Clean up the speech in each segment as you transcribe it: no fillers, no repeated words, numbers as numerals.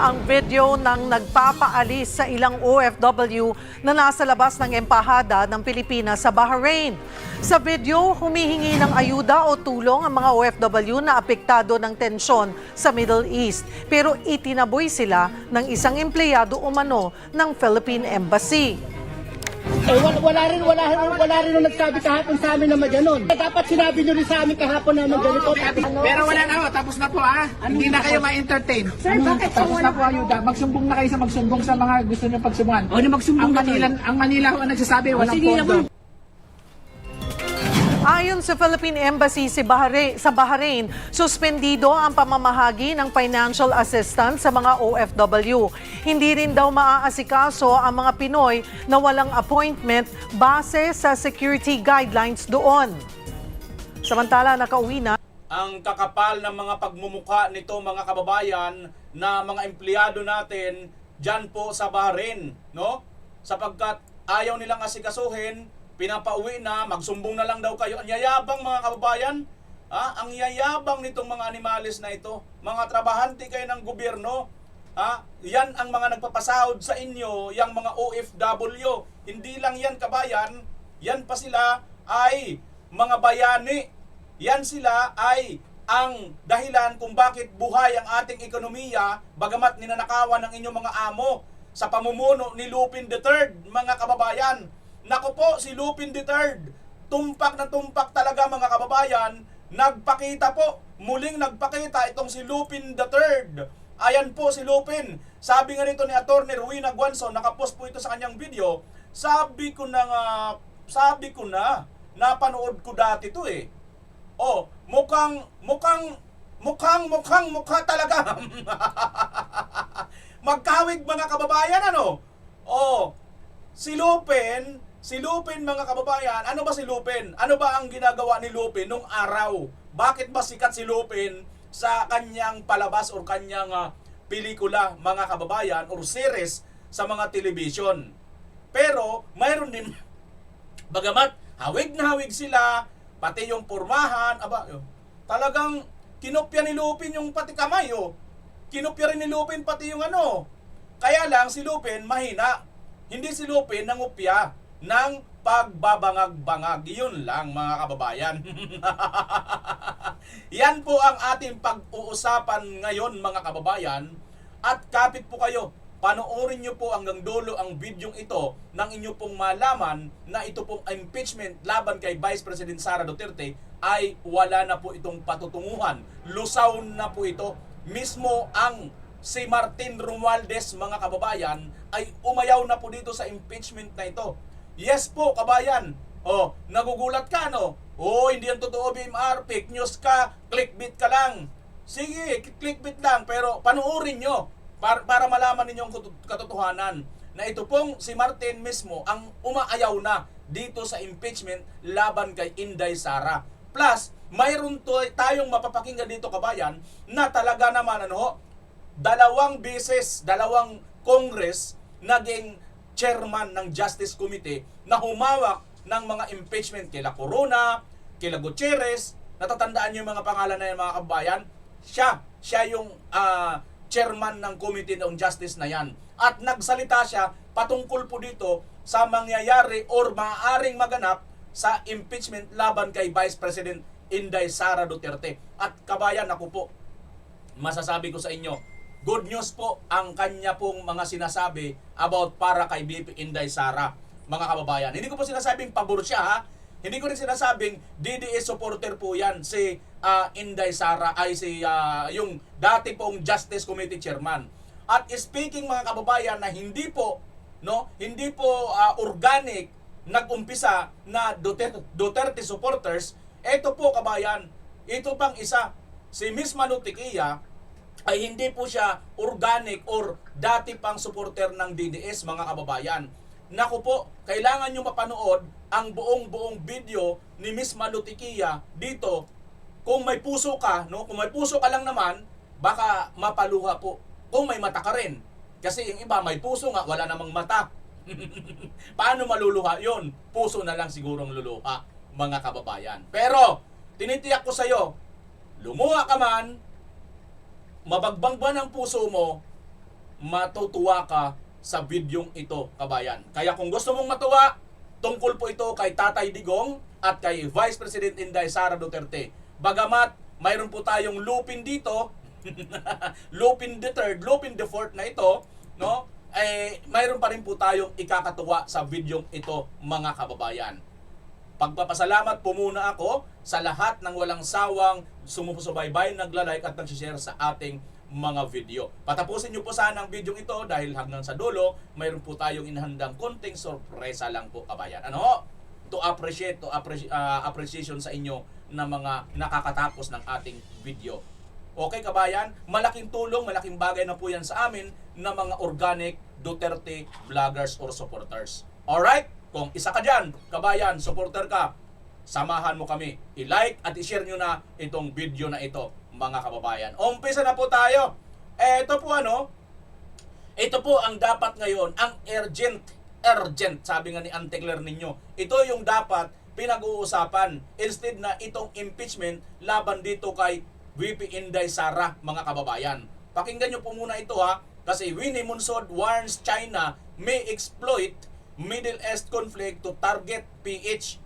ang video ng nagpapaalis sa ilang OFW na nasa labas ng Embahada ng Pilipinas sa Bahrain. Sa video, humihingi ng ayuda o tulong ang mga OFW na apektado ng tensyon sa Middle East. Pero itinaboy sila ng isang empleyado umano ng Philippine Embassy. Wala rin nung nagsabi kahapon sa amin na maganon. Dapat sinabi nyo rin sa amin kahapon na ganito. Pero wala na, tapos na po ha. Hindi na kayo ma-entertain. Sir, bakit Tapos na po ayuda. Magsumbong na kayo sa magsumbong sa mga gusto nyo pagsumbungan. Magsumbong Ang Manila ho ang nagsasabi, walang pondo. Ayon sa Philippine Embassy sa Bahrain, suspendido ang pamamahagi ng financial assistance sa mga OFW. Hindi rin daw maaasikaso ang mga Pinoy na walang appointment base sa security guidelines doon. Samantala, nakauwi na ang kakapal ng mga pagmumukha nito mga kababayan na mga empleyado natin dyan po sa Bahrain, no? Sapagkat ayaw nilang asikasuhin, pinapauwi na, magsumbong na lang daw kayo. Ang yayabang mga kababayan, ang yayabang nitong mga animalis na ito. Mga trabahante kayo ng gobyerno, yan ang mga nagpapasahod sa inyo, yung mga OFW. Hindi lang yan kabayan, yan pa sila ay mga bayani. Yan sila ay ang dahilan kung bakit buhay ang ating ekonomiya, bagamat ninanakawan ng inyong mga amo sa pamumuno ni Lupin III, mga kababayan. Naku po, si Lupin III, tumpak na tumpak talaga mga kababayan, nagpakita po, muling nagpakita itong si Lupin III. Ayan po si Lupin. Sabi nga nito ni Atty. Rowena Guanzon, nakapost po ito sa kanyang video, sabi ko na, napanood ko dati to eh. Oh, mukha talaga. Magkawig mga kababayan, ano? Oh, si Lupin mga kababayan, ano ba si Lupin? Ano ba ang ginagawa ni Lupin nung araw? Bakit ba sikat si Lupin sa kanyang palabas o kanyang pelikula mga kababayan or series sa mga television? Pero mayroon din, bagamat hawig na hawig sila, pati yung pormahan, talagang kinopya ni Lupin yung pati kamay, kinopya rin ni Lupin pati yung ano. Kaya lang si Lupin mahina. Hindi si Lupin nangupya ng pagbabangag-bangag. Yun lang mga kababayan. Yan po ang ating pag-uusapan ngayon mga kababayan. At kapit po kayo, panoorin nyo po hanggang dulo ang bidyong ito nang inyo pong malaman na ito pong impeachment laban kay Vice President Sara Duterte ay wala na po itong patutunguhan. Lusaw na po ito. Mismo ang si Martin Romualdez mga kababayan ay umayaw na po dito sa impeachment na ito. Yes po kabayan. Nagugulat ka no? Hindi yan totoo BMR, fake news ka, clickbait ka lang. Sige, clickbait lang pero panoorin nyo para malaman ninyo ang katotohanan na ito pong si Martin mismo ang umaayaw na dito sa impeachment laban kay Inday Sara. Plus, mayroon tayong mapapakinggan dito kabayan na talaga naman dalawang Congress naging chairman ng Justice Committee na humawak ng mga impeachment kila Corona, kila Gutierrez. Natatandaan niyo yung mga pangalan na yan mga kabayan? Siya yung chairman ng Committee on Justice na yan. At nagsalita siya patungkol po dito sa mangyayari or maaaring maganap sa impeachment laban kay Vice President Inday Sara Duterte. At kabayan, ako po, masasabi ko sa inyo, good news po ang kanya pong mga sinasabi about para kay BP Inday Sara, mga kababayan. Hindi ko po sinasabing pabor siya, ha? Hindi ko rin sinasabing DDS supporter po yan si Inday Sara ay yung dati pong Justice Committee Chairman. At speaking mga kababayan na hindi po organic nag-umpisa na Duterte supporters, eto po kabayan, ito pang isa, si Miss Manu Tiquia ay hindi po siya organic or dati pang supporter ng DDS mga kababayan. Naku po, kailangan nyo mapanood ang buong video ni Miss Manu Tiquia dito. Kung may puso ka, kung may puso ka lang naman, baka mapaluha po. Kung may mata ka rin. Kasi yung iba may puso nga, wala namang mata. Paano maluluha yon? Puso na lang sigurong luluha, mga kababayan. Pero, tinitiyak ko sa'yo, lumuha ka man, mabagbang ba ng puso mo, matutuwa ka sa videong ito, kabayan. Kaya kung gusto mong matuwa, tungkol po ito kay Tatay Digong at kay Vice President Inday Sara Duterte. Bagamat mayroon po tayong Lupin dito, Lupin the third, Lupin the fourth na ito, no? Mayroon pa rin po tayong ikakatuwa sa videong ito, mga kababayan. Pagpapasalamat po muna ako sa lahat ng walang sawang sumusubaybay, nagla-like at nag-share sa ating mga video. Patapusin nyo po sana ang video ito dahil hanggang sa dulo, mayroon po tayong inahandang konting sorpresa lang po, kabayan. Ano? To appreciation sa inyo na mga nakakatapos ng ating video. Okay, kabayan? Malaking tulong, malaking bagay na po yan sa amin na mga organic Duterte vloggers or supporters. Alright? Kung isa ka dyan, kabayan, supporter ka, samahan mo kami. I-like at i-share nyo na itong video na ito, mga kababayan. Umpisa na po tayo. Ito po ang dapat ngayon, ang urgent, sabi nga ni Auntie Claire ninyo. Ito yung dapat pinag-uusapan instead na itong impeachment laban dito kay VP Inday Sara, mga kababayan. Pakinggan nyo po muna ito ha, kasi Winnie Monsod warns China may exploit Middle East conflict to target PH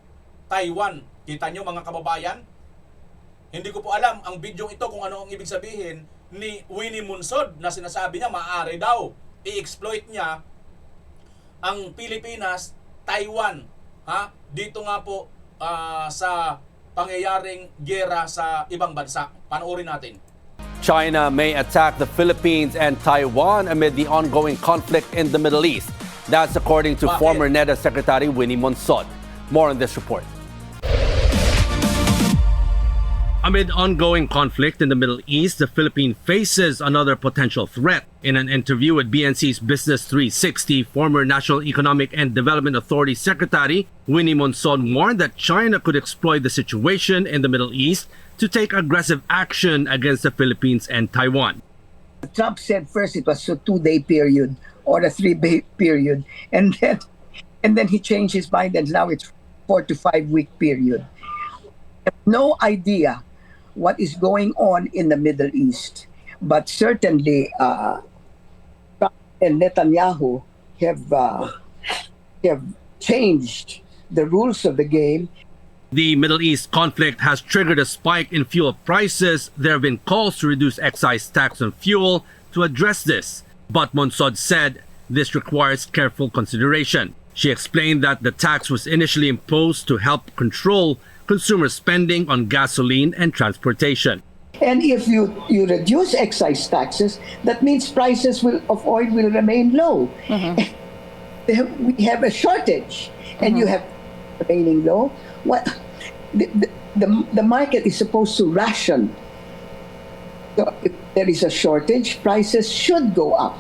Taiwan. Kita nyo, mga kababayan? Hindi ko po alam ang video ito kung ano ang ibig sabihin ni Winnie Monsod na sinasabi niya maaari daw i-exploit niya ang Pilipinas, Taiwan. Ha? Dito nga po sa pangyayaring giyera sa ibang bansa. Panoorin natin. China may attack the Philippines and Taiwan amid the ongoing conflict in the Middle East. That's according to former NEDA Secretary Winnie Monsod. More on this report. Amid ongoing conflict in the Middle East, the Philippines faces another potential threat. In an interview with BNC's Business 360, former National Economic and Development Authority Secretary Winnie Monsod warned that China could exploit the situation in the Middle East to take aggressive action against the Philippines and Taiwan. Trump said first it was a 2-day period or a 3-day period, and then he changed his mind, and now it's 4 to 5 week period. I have no idea what is going on in the Middle East, but certainly Trump and Netanyahu have changed the rules of the game. The Middle East conflict has triggered a spike in fuel prices. There have been calls to reduce excise tax on fuel to address this. But Monsod said this requires careful consideration. She explained that the tax was initially imposed to help control consumer spending on gasoline and transportation. And if you reduce excise taxes, that means prices of oil will remain low. We have a shortage, and you have remaining low. What the market is supposed to ration. So if there is a shortage, prices should go up.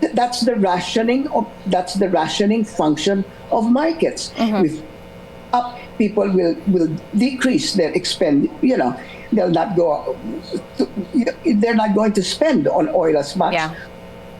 That's the rationing function of markets. With up, people will decrease their they're not going to spend on oil as much.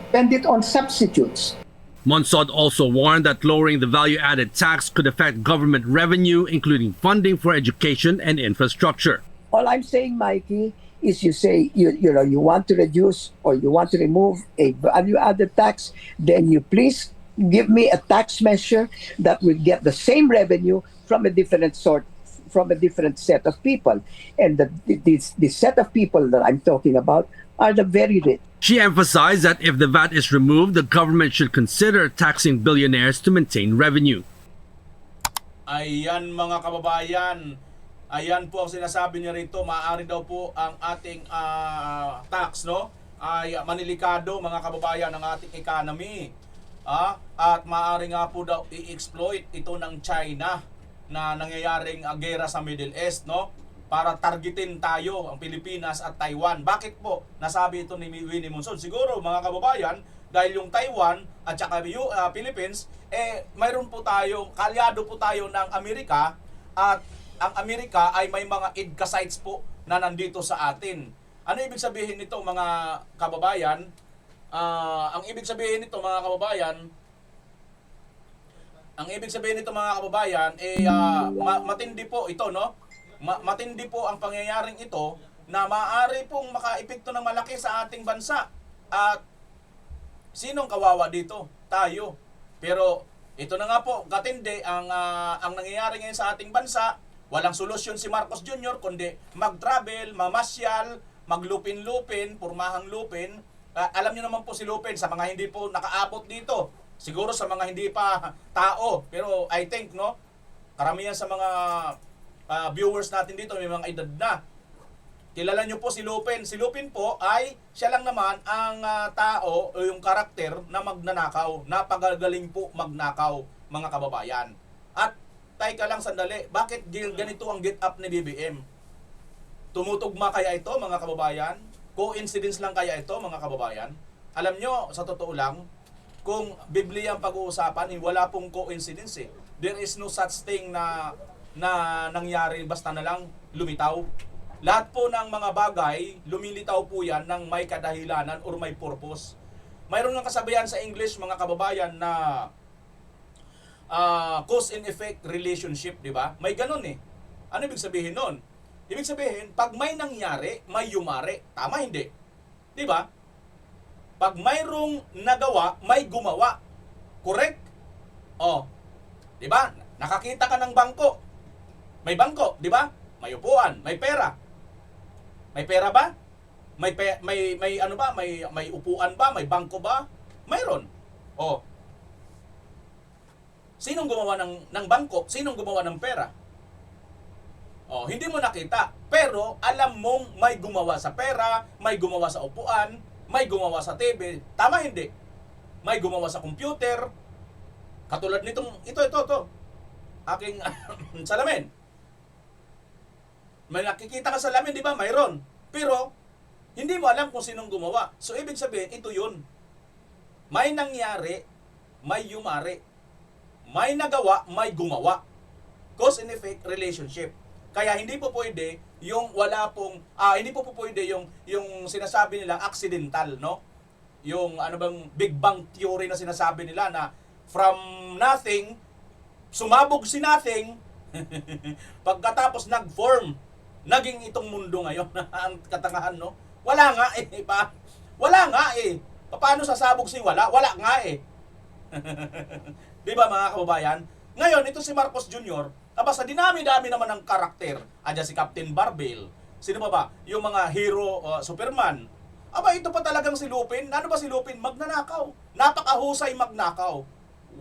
Spend it on substitutes. Monsod also warned that lowering the value-added tax could affect government revenue, including funding for education and infrastructure. All I'm saying, Mikey, is you say you want to reduce or you want to remove a value-added tax, then you please give me a tax measure that will get the same revenue from a different set of people. And the set of people that I'm talking about are the very rich. She emphasized that if the VAT is removed, the government should consider taxing billionaires to maintain revenue. Ayan, mga kababayan. Ayan po ang sinasabi niya rito. Maaari daw po ang ating tax, no? Ay manilikado, mga kababayan, ng ating economy. At maaari nga po daw i-exploit ito ng China na nangyayaring gera sa Middle East, no? Para targetin tayo, ang Pilipinas at Taiwan. Bakit po nasabi ito ni Winnie Monsod? Siguro, mga kababayan, dahil yung Taiwan at saka Philippines, mayroon po tayo, kalyado po tayo ng Amerika, at ang Amerika ay may mga IDCA sites po na nandito sa atin. Ano ibig sabihin nito, mga kababayan? Ang ibig sabihin nito, mga kababayan, matindi po ito, no? Matindi po ang pangyayaring ito na maaari pong makaepekto ng malaki sa ating bansa. At Sinong kawawa dito? Tayo. Pero ito na nga po, katindi ang nangyayari ngayon sa ating bansa. Walang solusyon si Marcos Jr. kundi mag-travel, mamasyal, maglupin-lupin, purmahang lupin. Alam niyo naman po si Lupin sa mga hindi po nakaabot dito. Siguro sa mga hindi pa tao. Pero I think, no, karamihan sa mga viewers natin dito may mga edad na. Kilala niyo po si Lupin. Si Lupin po ay siya lang naman ang tao o yung karakter na magnanakaw. Napagagaling po magnakaw, mga kababayan. At teka lang sandali, bakit ganito ang get up ni BBM? Tumutugma kaya ito, mga kababayan? Coincidence lang kaya ito, mga kababayan? Alam nyo, sa totoo lang, kung Biblia ang pag-uusapan, wala pong coincidence eh. There is no such thing na nangyari basta na lang lumitaw. Lahat po ng mga bagay, lumilitaw po yan ng may kadahilanan or may purpose. Mayroon ng kasabihan sa English, mga kababayan, na cause and effect relationship, di ba? May ganun eh. Ano ibig sabihin nun? Ibig sabihin, pag may nangyari, may yumari. Tama, hindi? Di ba? Pag mayroong nagawa, may gumawa. Correct? Oh. Di ba? Nakakita ka ng bangko. May bangko, di ba? May upuan, may pera. May pera ba? May ano ba? May upuan ba? May bangko ba? Mayroon. Oh. Sinong gumawa ng bangko? Sinong gumawa ng pera? Oh, hindi mo nakita. Pero alam mong may gumawa sa pera, may gumawa sa upuan, may gumawa sa TV. Tama hindi? May gumawa sa computer. Katulad nitong ito. Aking salamin. May nakikita ka sa salamin, di ba? Mayroon. Pero hindi mo alam kung sinong gumawa. So ibig sabihin, ito 'yun. May nangyari, may yumari. May nagawa, may gumawa. Cause and effect relationship. Kaya hindi po pwede yung wala pong hindi po pwede yung sinasabi nila accidental, no? Yung ano bang Big Bang theory na sinasabi nila na from nothing sumabog si nothing pagkatapos nag-form naging itong mundo ngayon ang katangahan, no? Wala nga eh pa. Wala nga eh. Paano sasabog si wala? Wala nga eh. Di ba, mga kababayan? Ngayon, ito si Marcos Jr., sa dinami-dami naman ng karakter. Andiyan si Captain Barbell. Sino ba? Yung mga hero, Superman. Ito pa talagang si Lupin. Ano ba si Lupin? Magnanakaw. Napakahusay magnakaw.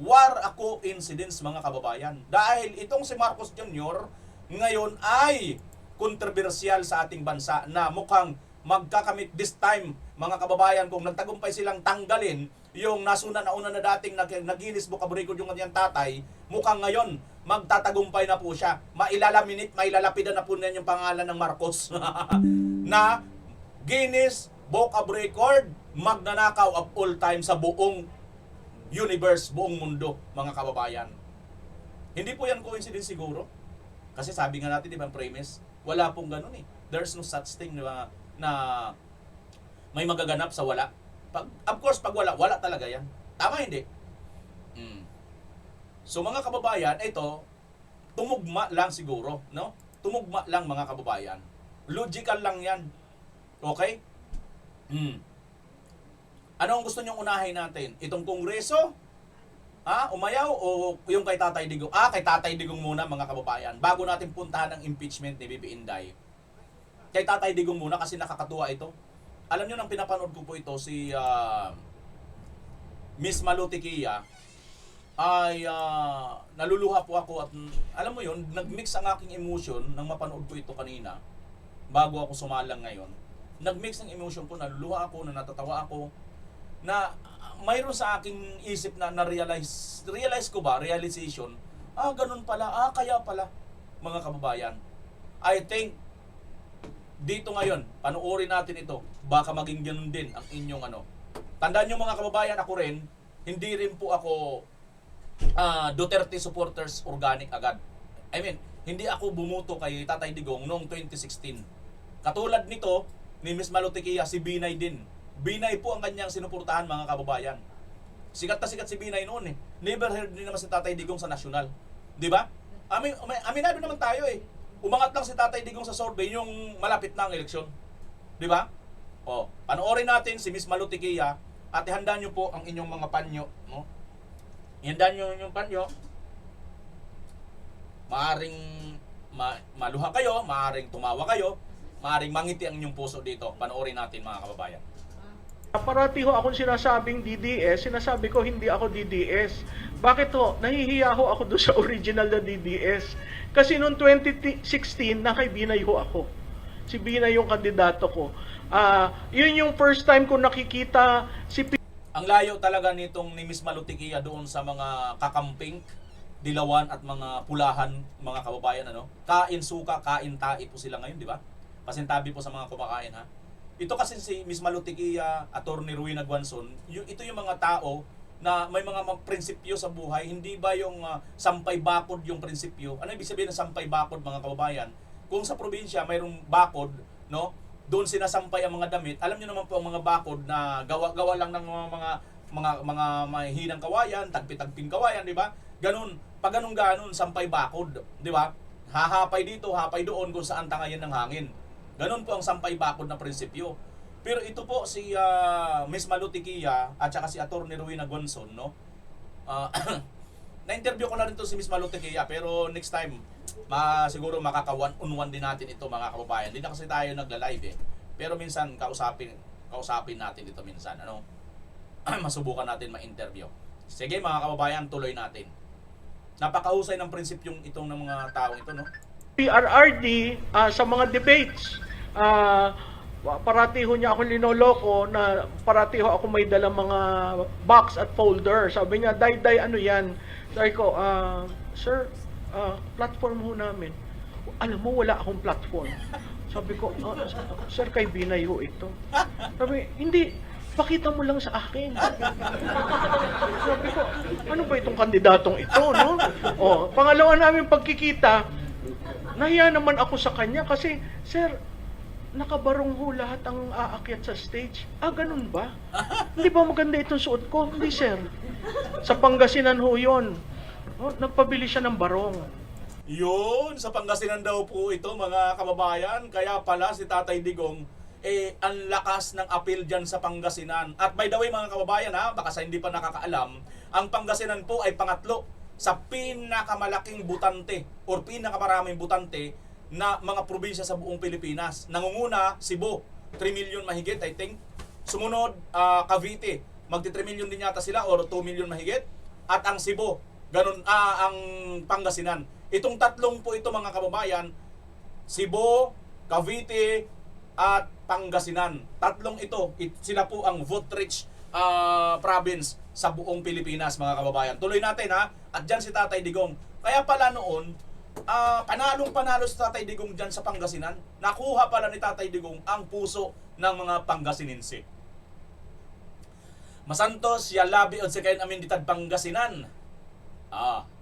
War a coincidence, mga kababayan. Dahil itong si Marcos Jr. ngayon ay kontrobersyal sa ating bansa na mukhang magkakamit this time, mga kababayan, kung nagtagumpay silang tanggalin yung nasuna na una na dating nag-Guinness Book of Record yung kanyang tatay, mukhang ngayon magtatagumpay na po siya. Mailalapidan na po niyan yung pangalan ng Marcos na Guinness Book of Record, magnanakaw of all time sa buong universe, buong mundo, mga kababayan. Hindi po yan coincidence siguro. Kasi sabi nga natin, di ba, premise, wala pong ganun eh. There's no such thing na may magaganap sa wala. Of course, pag wala talaga yan. Tama, hindi? So, mga kababayan, ito, tumugma lang siguro, no? Tumugma lang, mga kababayan. Logical lang yan. Okay? Ano ang gusto niyong unahin natin? Itong kongreso? Umayaw? O yung kay Tatay Digong? Kay Tatay Digong muna, mga kababayan. Bago natin puntahan ang impeachment ni Bibi Inday. Kay Tatay Digong muna kasi nakakatuwa ito. Alam niyo, nang pinapanood ko po ito, si Miss Malutikia, ay naluluha po ako at alam mo yun, nagmix ang aking emotion nang mapanood ko ito kanina, bago ako sumalang ngayon. Nagmix ang emotion ko, naluluha ako, natatawa ako, na mayroon sa aking isip na realize ko ba, realization, ganun pala, kaya pala, mga kababayan. I think, dito ngayon, panuorin natin ito, baka maging ganun din ang inyong ano. Tandaan nyo, mga kababayan, ako rin, hindi rin po ako Duterte supporters organic agad. I mean, hindi ako bumuto kay Tatay Digong noong 2016. Katulad nito, ni Miss Malutikia, si Binay din. Binay po ang kanyang sinuportahan, mga kababayan. Sikat na sikat si Binay noon eh. Never heard din naman si Tatay Digong sa nasyonal. Di ba? Aminado naman tayo eh. Umangat lang si Tatay Digong sa survey yung malapit na ang eleksyon. Di ba? Panoorin natin si Miss Malutikia at ihanda nyo po ang inyong mga panyo, no? Ihanda nyo yung panyo. Maaring maluha kayo, maaring tumawa kayo, maaring mangiti ang inyong puso dito. Panoorin natin, mga kababayan. Parati ho akong sinasabing DDS, sinasabi ko hindi ako DDS. Bakit ho? Nahihiya ho ako doon sa original na DDS. Kasi noong 2016, kay Binay ho ako. Si Binay yung kandidato ko. Yun yung first time ko nakikita si Ang layo talaga nitong ni Miss Malutikia doon sa mga kakamping, dilawan at mga pulahan, mga kababayan, ano? Kain suka, kain tae po sila ngayon, di ba? Pasintabi po sa mga kumakain, ha? Ito kasi si Miss Malutikia, Attorney Rowena Guanzon, ito yung mga tao na may mga prinsipyo sa buhay, hindi ba yung sampay bakod yung prinsipyo? Ano ibig sabihin ng sampay bakod, mga kababayan? Kung sa probinsya mayroong bakod, no? Doon sinasampay ang mga damit. Alam niyo naman po ang mga bakod na gawa lang ng mga mahinang kawayan, tagpi-tagping kawayan, di ba? Ganun, pag ganun sampay bakod, di ba? Hahapay dito, hapay doon kung saan tangayan ng hangin. Ganun po ang sampay bakod na prinsipyo. Pero ito po si Miss Malutikia at saka si Attorney Rowena Guanzon, no? Na-interview ko na rin to si Miss Malutikia, pero next time siguro makaka-one-on-one din natin ito, mga kababayan. Hindi na kasi tayo nagla-live eh. Pero minsan kausapin natin ito minsan, ano? Masubukan natin ma-interview. Sige mga kababayan, tuloy natin. Napakahusay ng prinsipyong itong ng mga taong ito, no? PRRD sa mga debates. Parati ho niya ako linoloko na parati ho ako may dalang mga box at folder. Sabi niya, day, ano yan? Sabi ko, sir, platform ho namin. Alam mo, wala akong platform. Sabi ko, sir, kay Binay ho ito. Sabi, hindi, pakita mo lang sa akin. Sabi ko, ano ba itong kandidatong ito, no? Pangalawa namin pagkikita, nahiya naman ako sa kanya kasi, sir, nakabarong ho lahat ang aakyat sa stage. Ganun ba? Hindi ba maganda itong suot ko? Hindi, sir. Sa Pangasinan ho yun. Nagpabili siya ng barong. Yun, sa Pangasinan daw po ito, mga kababayan. Kaya pala si Tatay Digong, ang lakas ng appeal dyan sa Pangasinan. At by the way, mga kababayan, ha, baka sa hindi pa nakakaalam, ang Pangasinan po ay pangatlo sa pinakamalaking butante or pinakamaraming butante na mga probinsya sa buong Pilipinas. Nangunguna, Cebu, 3 million mahigit, I think. Sumunod, Cavite, magti 3 million din yata sila or 2 million mahigit. At ang Cebu, ganun, ang Pangasinan. Itong tatlong po ito, mga kababayan, Cebu, Cavite, at Pangasinan. Tatlong ito, sila po ang vote-rich province sa buong Pilipinas, mga kababayan. Tuloy natin, ha? At dyan si Tatay Digong. Kaya pala noon, panalo si Tatay Digong dyan sa Pangasinan. Nakuha pala ni Tatay Digong ang puso ng mga Pangasinense. Masantos, yalabi o sikayin amin ditad Pangasinan.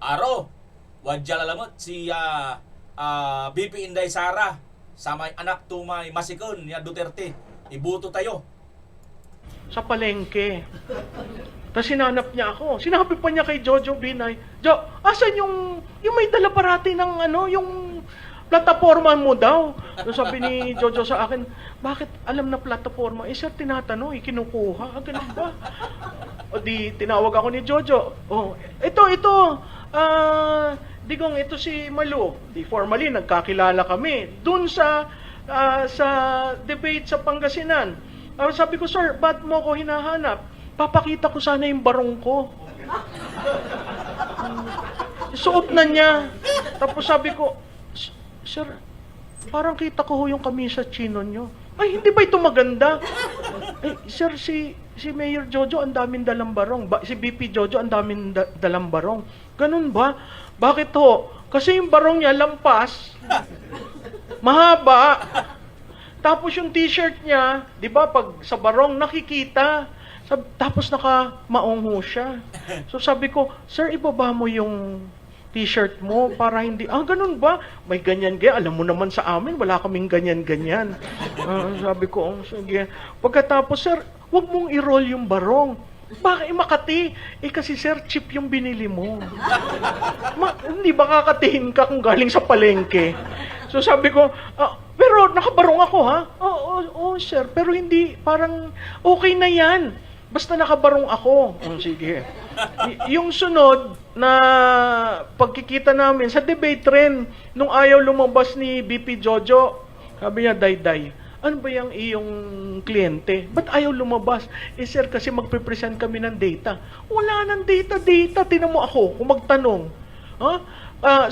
Aro, wadya lalamot si BP Inday Sara sa may anak to may masikon ni Duterte. Ibuto tayo. Sa palengke. Tapos sinanap niya ako. Sinabi pa niya kay Jojo Binay, asan yung may dala parati ng yung plataforma mo daw? So sabi ni Jojo sa akin, bakit alam na plataforma? Sir, tinatanong, kinukuha. Ganun ba? O di, tinawag ako ni Jojo. Ito. Digong, ito si Malu. Di formally, nagkakilala kami. Doon sa debate sa Pangasinan. Sabi ko, sir, ba't mo ko hinahanap? Papakita ko sana yung barong ko. Suot na niya. Tapos sabi ko, sir, parang kita ko yung kamisa chino nyo. Ay, hindi ba ito maganda? Sir, si Mayor Jojo, ang daming dalang barong. Si BP Jojo, ang daming dalang barong. Ganun ba? Bakit ho? Kasi yung barong niya, lampas. Mahaba. Tapos yung t-shirt niya, di ba, pag sa barong, nakikita. Tapos naka-maongho siya. So sabi ko, sir, ibaba mo yung t-shirt mo para hindi, ganun ba? May ganyan-ganyan. Alam mo naman sa amin, wala kaming ganyan-ganyan. Sabi ko, sige. Pagkatapos, sir, wag mong i-roll yung barong. Bakit Makati? Kasi sir, cheap yung binili mo. Hindi ba kakatihin ka kung galing sa palengke? So sabi ko, pero nakabarong ako, ha? Oo, sir, pero hindi, parang okay na yan. Basta nakabarong ako. Sige. Yung sunod na pagkikita namin sa debate rin, nung ayaw lumabas ni BP Jojo, sabi niya, Day, ano ba yung iyong kliyente? Ba't ayaw lumabas? Sir, kasi magpe-present kami ng data. Wala ng data. Tinan mo ako kung magtanong.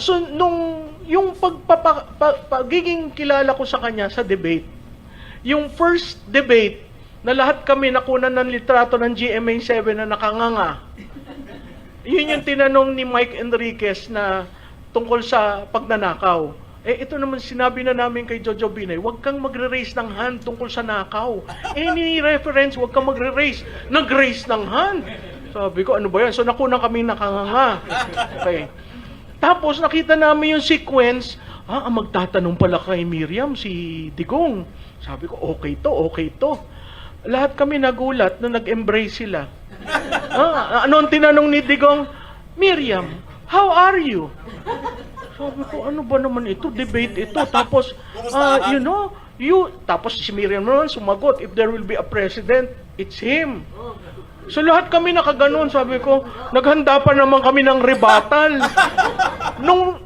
So, yung pagiging kilala ko sa kanya sa debate, yung first debate, na lahat kami nakunan ng litrato ng GMA7 na nakanganga. Yun yung tinanong ni Mike Enriquez na tungkol sa pagnanakaw. Ito naman sinabi na namin kay Jojo Binay, huwag kang magre-raise ng hand tungkol sa nakaw. Any reference, huwag kang magre-raise. Nag-raise ng hand. Sabi ko, ano ba yan? So nakunan kami nakanganga. Okay. Tapos nakita namin yung sequence, ang magtatanong pala kay Miriam, si Digong. Sabi ko, okay to. Lahat kami nagulat nung nag-embrace sila. Ano ang tinanong ni Digong? Miriam, how are you? Sabi ko, ano ba naman ito? Debate ito. Tapos, tapos si Miriam naman sumagot, if there will be a president, it's him. So lahat kami nakaganon, sabi ko, naghanda pa naman kami ng rebuttal. Nung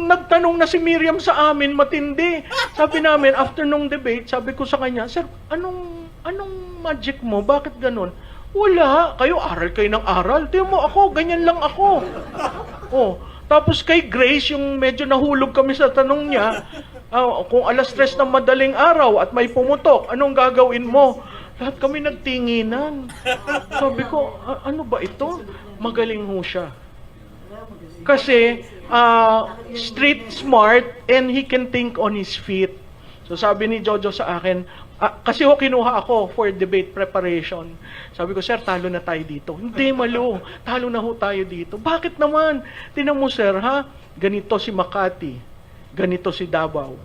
nagtanong na si Miriam sa amin, matindi. Sabi namin, after nung debate, sabi ko sa kanya, Sir, anong magic mo? Bakit ganon? Wala. Kayo, aral kayo ng aral. Tingnan mo ako, ganyan lang ako. Tapos kay Grace, yung medyo nahulog kami sa tanong niya, kung alas 3 ng madaling araw at may pumutok, anong gagawin mo? Lahat kami nagtinginan. Sabi ko, ano ba ito? Magaling ho siya. Kasi, street smart and he can think on his feet. So sabi ni Jojo sa akin, kasi kinuha ako for debate preparation. Sabi ko, Sir, talo na tayo dito. Hindi, Malo. Talo na ho tayo dito. Bakit naman? Tingnan mo, Sir, ganito si Makati. Ganito si Davao.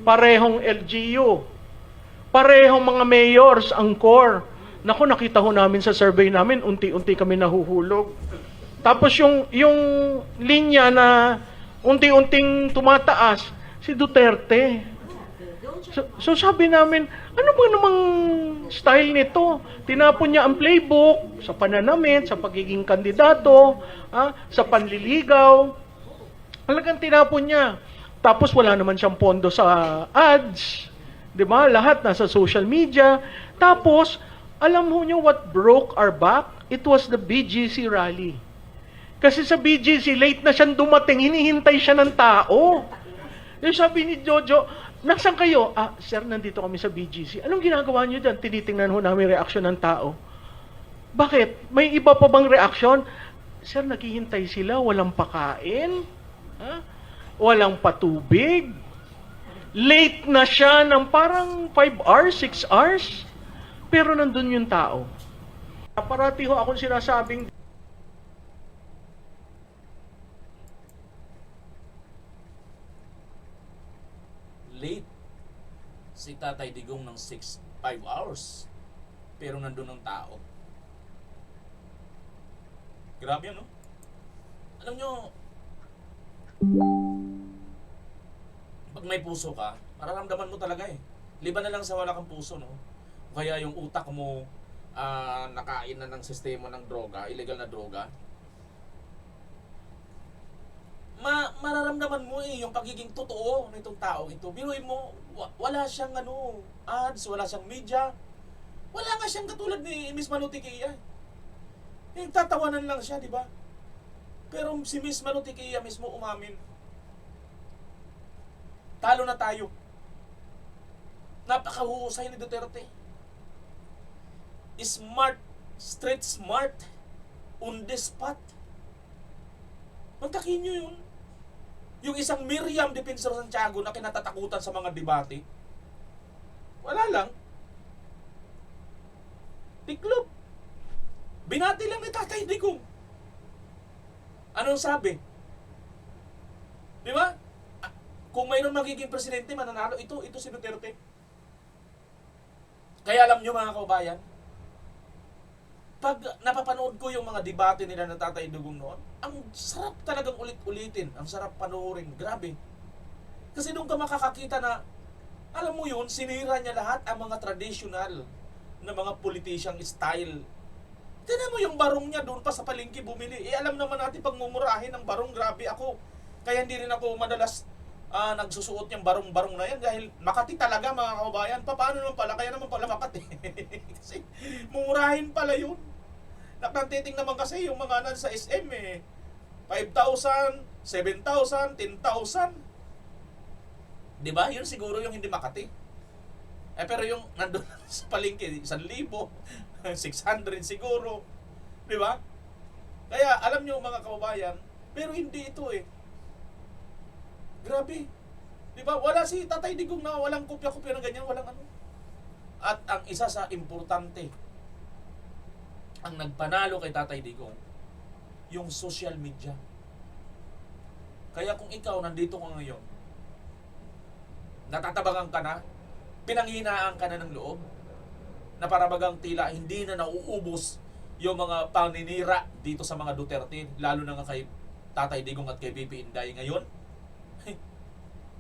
Parehong LGU. Parehong mga mayors ang core. Naku, nakita ho namin sa survey namin, unti-unti kami nahuhulog. Tapos yung linya na unti-unting tumataas, si Duterte. So sabi namin, ano ba namang style nito? Tinapon niya ang playbook sa pananamit, sa pagiging kandidato, sa panliligaw. Talagang tinapon niya. Tapos wala naman siyang pondo sa ads. 'Di ba? Lahat nasa social media. Tapos, alam mo niyo what broke our back? It was the BGC rally. Kasi sa BGC, late na siyang dumating, hinihintay siya ng tao. Yung sabi ni Jojo, nasaan kayo? Sir, nandito kami sa BGC. Anong ginagawa niyo dyan? Tinitingnan ho namin reaksyon ng tao. Bakit? May iba pa bang reaksyon? Sir, naghihintay sila, walang pakain, walang patubig. Late na siya ng parang 5 hours, 6 hours. Pero nandun yung tao. Parati ho akong sinasabing, Late si Tatay Digong ng 5 hours. Pero nandun ang tao. Grabe yan, no? Alam nyo, pag may puso ka, mararamdaman mo talaga eh. Liban na lang sa wala kang puso, no? Kaya yung utak mo nakain na ng sistema ng droga, illegal na droga. Mararamdaman mo eh yung pagiging totoo nitong tao ito. Biruin mo, wala siyang ads, wala siyang media. Wala nga siyang katulad ni Miss Manutikia. Tatawanan lang siya, di ba? Pero si Miss Manutikia mismo umamin. Talo na tayo. Napakahusay ni Duterte. Smart, street smart, on the spot. Mantakin nyo yun. Yung isang Miriam Defensor Santiago na kinatatakutan sa mga debate. Wala lang. Tiklop. Binati lang ni Tatay Digong. Anong sabi? Di ba? Kung mayroon magiging presidente, mananalo, ito si Duterte. Kaya alam nyo mga kaubayan, pag napapanood ko yung mga debate nila ng Tatay Digong noon, ang sarap talagang ulit-ulitin, ang sarap panoorin, grabe. Kasi doon ka makakakita na, alam mo yun, sinira niya lahat ang mga traditional na mga politician style Tinan mo yung barong niya doon pa sa palengke bumili. Alam naman natin pag mumurahin ng barong, grabe ako. Kaya hindi rin ako madalas nagsusuot yung barong-barong na yan dahil Makati talaga mga kababayan. Paano naman pala? Kaya naman pala Makati. Kasi mumurahin pala yun. Nakatiting naman kasi yung mga nasa SM 5,000, 7,000, 10,000. Diba? Yun siguro yung hindi Makati. Pero yung nandun sa palengke, 1,000, 600 siguro. Diba? Kaya alam nyo mga kababayan, pero hindi ito Grabe. Di ba? Wala si Tatay Digong na walang kopya-kopya ng ganyan, walang ano. At ang isa sa importante, ang nagpanalo kay Tatay Digong, yung social media. Kaya kung ikaw nandito ka ngayon, natatabangan ka na, pinanghinaan ka na ng loob, na parabagang tila hindi na nauubos yung mga paninira dito sa mga Duterte, lalo na nga kay Tatay Digong at kay VP Inday ngayon,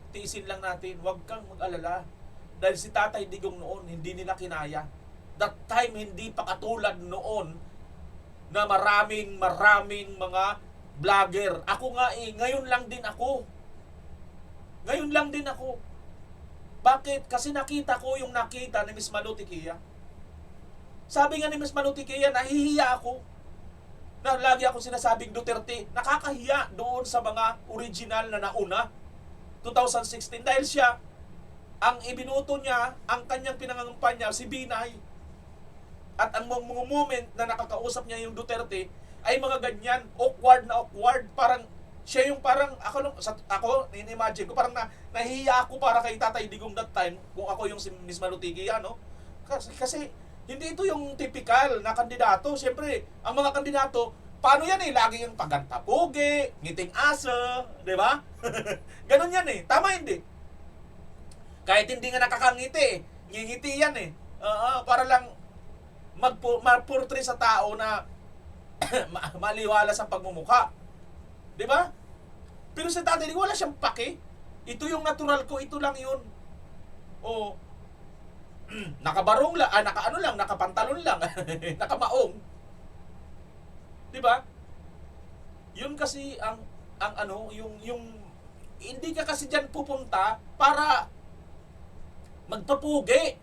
tiisin lang natin, huwag kang mag-alala. Dahil si Tatay Digong noon, hindi nila kinaya. That time, hindi pa katulad noon na maraming mga vlogger. Ako nga ngayon lang din ako. Ngayon lang din ako. Bakit? Kasi nakita ko yung nakita ni Miss Manu Tiquia. Sabi nga ni Miss Manu Tiquia, nahihiya ako. Na lagi ako sinasabing Duterte, nakakahiya doon sa mga original na nauna. 2016 dahil siya ang ibinuto niya, ang kanyang pinangangampanya si Binay, at ang mga moment na nakakausap niya yung Duterte ay mga ganyan, awkward, parang siya yung parang ako in-imagine ko parang nahihiya ako para kay Tatay Digong that time kung ako yung si Miss Manu Tiquia, no? Kasi hindi ito yung typical na kandidato. Siyempre ang mga kandidato, paano yan lagi yung paganta pogi, ngiting aso, di ba? Ganon yan tama hindi? Kahit hindi nga nakakangiti ngingiti yan para lang mag-portray sa tao na maliwalas ang pagmumukha. Di ba? Pero sa Tatay Digong wala siyang pake. Ito yung natural ko, ito lang yun. O, nakabarong lang, nakapantalon lang, nakamaong. Di ba? Yun kasi ang yung hindi ka kasi diyan pupunta para magpapugi.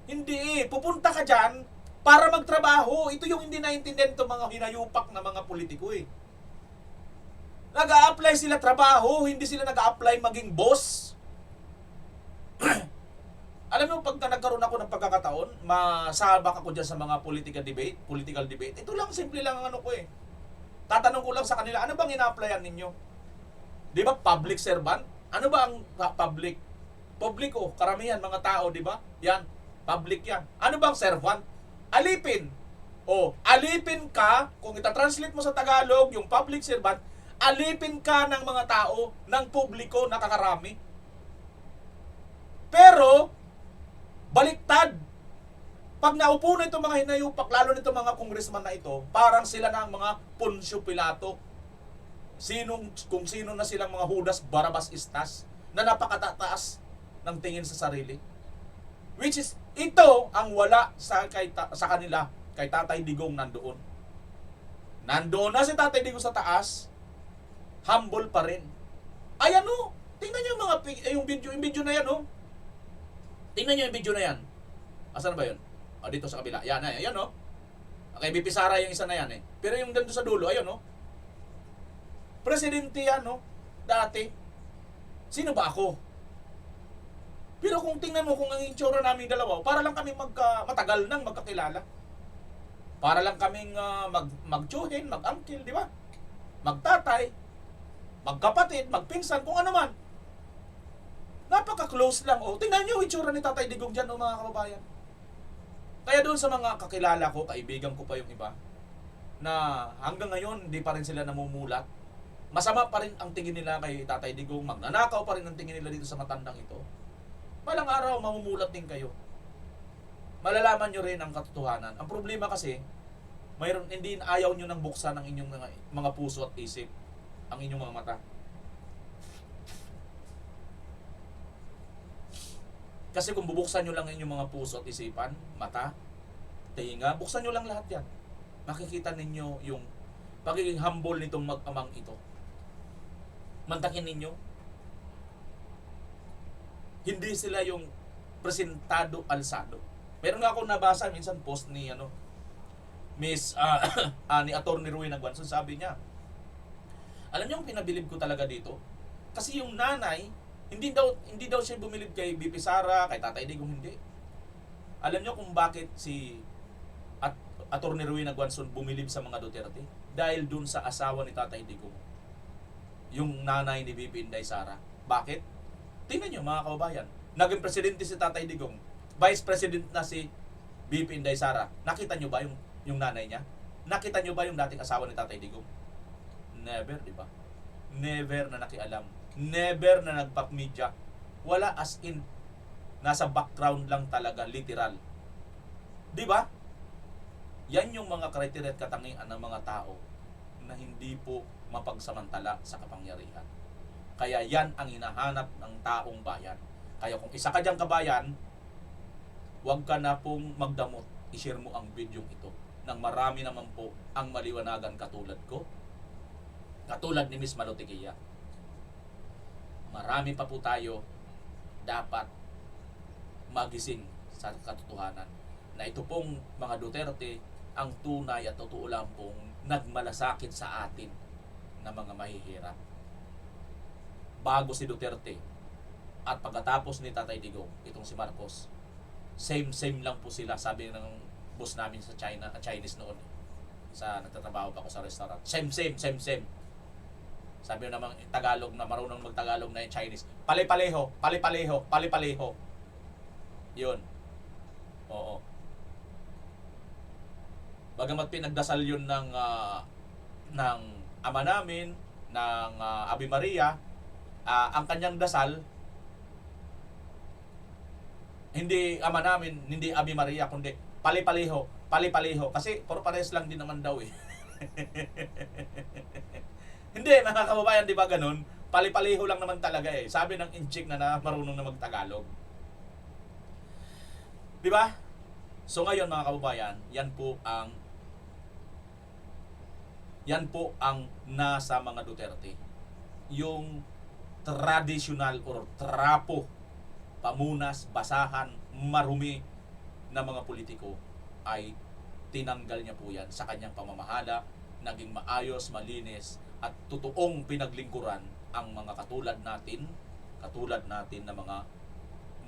Hindi pupunta ka diyan para magtrabaho. Ito yung hindi naintindihan ng mga hinayupak na mga politiko Nag-a-apply sila trabaho, hindi sila nag-a-apply maging boss. Alam mo, pagka nagkaroon ako ng pagkakataon, masabak ako dyan sa mga political debate. Ito lang, simple lang ang tatanong ko lang sa kanila, ano bang ina-applyan ninyo? Di ba, public servant? Ano ba ang public? Public karamihan mga tao, di ba? Yan, public yan. Ano bang servant? Alipin. Alipin ka, kung ita-translate mo sa Tagalog, yung public servant, alipin ka ng mga tao, ng publiko, nakakarami. Pero, baliktad. Pag naupo na itong mga hinayupak, lalo nito mga congressman na ito, parang sila na ang mga Poncio Pilato. Kung sino na silang mga Judas Barabas Istas na napakatataas ng tingin sa sarili. Which is, ito ang wala sa kanila, kay Tatay Digong nandoon. Nandoon na si Tatay Digong sa taas, humble pa rin. Ayan tingnan nyo yung video na yan Tingnan nyo yung video na yan. Asan na ba yun? Dito sa kabila. Yan Kay BP Sara yung isa na yan Pero yung dito sa dulo, ayun Presidente yan dati. Sino ba ako? Pero kung tingnan mo kung ang itsura namin dalawa, para lang kami matagal nang magkakilala. Para lang kaming mag-tsuhin, mag-uncle, di ba? Magtatay, magkapatid, magpinsan, kung ano man. Napaka-close lang. Tingnan nyo yung itsura ni Tatay Digong dyan mga kababayan. Kaya doon sa mga kakilala ko, kaibigan ko pa yung iba, na hanggang ngayon, hindi pa rin sila namumulat. Masama pa rin ang tingin nila kay Tatay Digong. Magnanakaw pa rin ang tingin nila dito sa matandang ito. Malang araw, mamumulat din kayo. Malalaman nyo rin ang katotohanan. Ang problema kasi, hindi ayaw nyo nang buksan ang inyong mga puso at isip, ang inyong mga mata. Kasi kung bubuksan nyo lang inyong mga puso at isipan, mata, tinga, buksan nyo lang lahat yan. makikita ninyo yung pagiging humble nitong mag-amang ito. Mantakin ninyo, hindi sila yung presentado alsado. Meron nga akong nabasa minsan post ni ni Atty. Rowena Guanzon, sabi niya, alam niyo yung pinabilib ko talaga dito? Kasi yung nanay, hindi daw siya bumilib kay BP Sara, kay Tatay Digong, hindi. Alam niyo kung bakit si Atty. Rowena Guanzon bumilib sa mga Duterte? Dahil dun sa asawa ni Tatay Digong, yung nanay ni BP Inday Sara. Bakit? Tingnan niyo mga kababayan, naging presidente si Tatay Digong, vice president na si BP Inday Sara. Nakita niyo ba yung nanay niya? Nakita niyo ba yung dating asawa ni Tatay Digong? Never, di ba? Never na nakialam. Never na nagpap-media. Wala, as in, nasa background lang talaga, literal. Di ba? Yan yung mga kriteria at katangian ng mga tao na hindi po mapagsamantala sa kapangyarihan. Kaya yan ang hinahanap ng taong bayan. Kaya kung isa ka diyang kabayan, huwag ka na pong magdamot. I-share mo ang video ito nang marami naman po ang maliwanagan katulad ko, katulad ni Miss Malotiquia. Marami pa po tayo dapat magising sa katotohanan na ito pong mga Duterte ang tunay at totoo lang pong nagmalasakit sa atin na mga mahihirap. Bago si Duterte at pagkatapos ni Tatay Digong, itong si Marcos, same lang po sila, sabi ng boss namin sa China, Chinese noon, sa nagtatrabaho pa ako sa restaurant. Same. Sabi naman Tagalog na marunong magtagalog na yung Chinese. Pale-paleho. Yun. Oo. Bagamat pinagdasal yun ng ama namin, ng Ave Maria, ang kanyang dasal, hindi ama namin, hindi Ave Maria, kundi pale-paleho. Kasi puro pares lang din naman daw eh. Hindi, mga kababayan, di ba ganun? Pale-paleho lang naman talaga eh. Sabi ng inchik na marunong na magtagalog. Di ba? So ngayon mga kababayan, yan po ang nasa mga Duterte. Yung traditional or trapo, pamunas, basahan, marumi na mga politiko ay tinanggal niya po yan sa kanyang pamamahala, naging maayos, malinis at totoong pinaglingkuran ang mga katulad natin na mga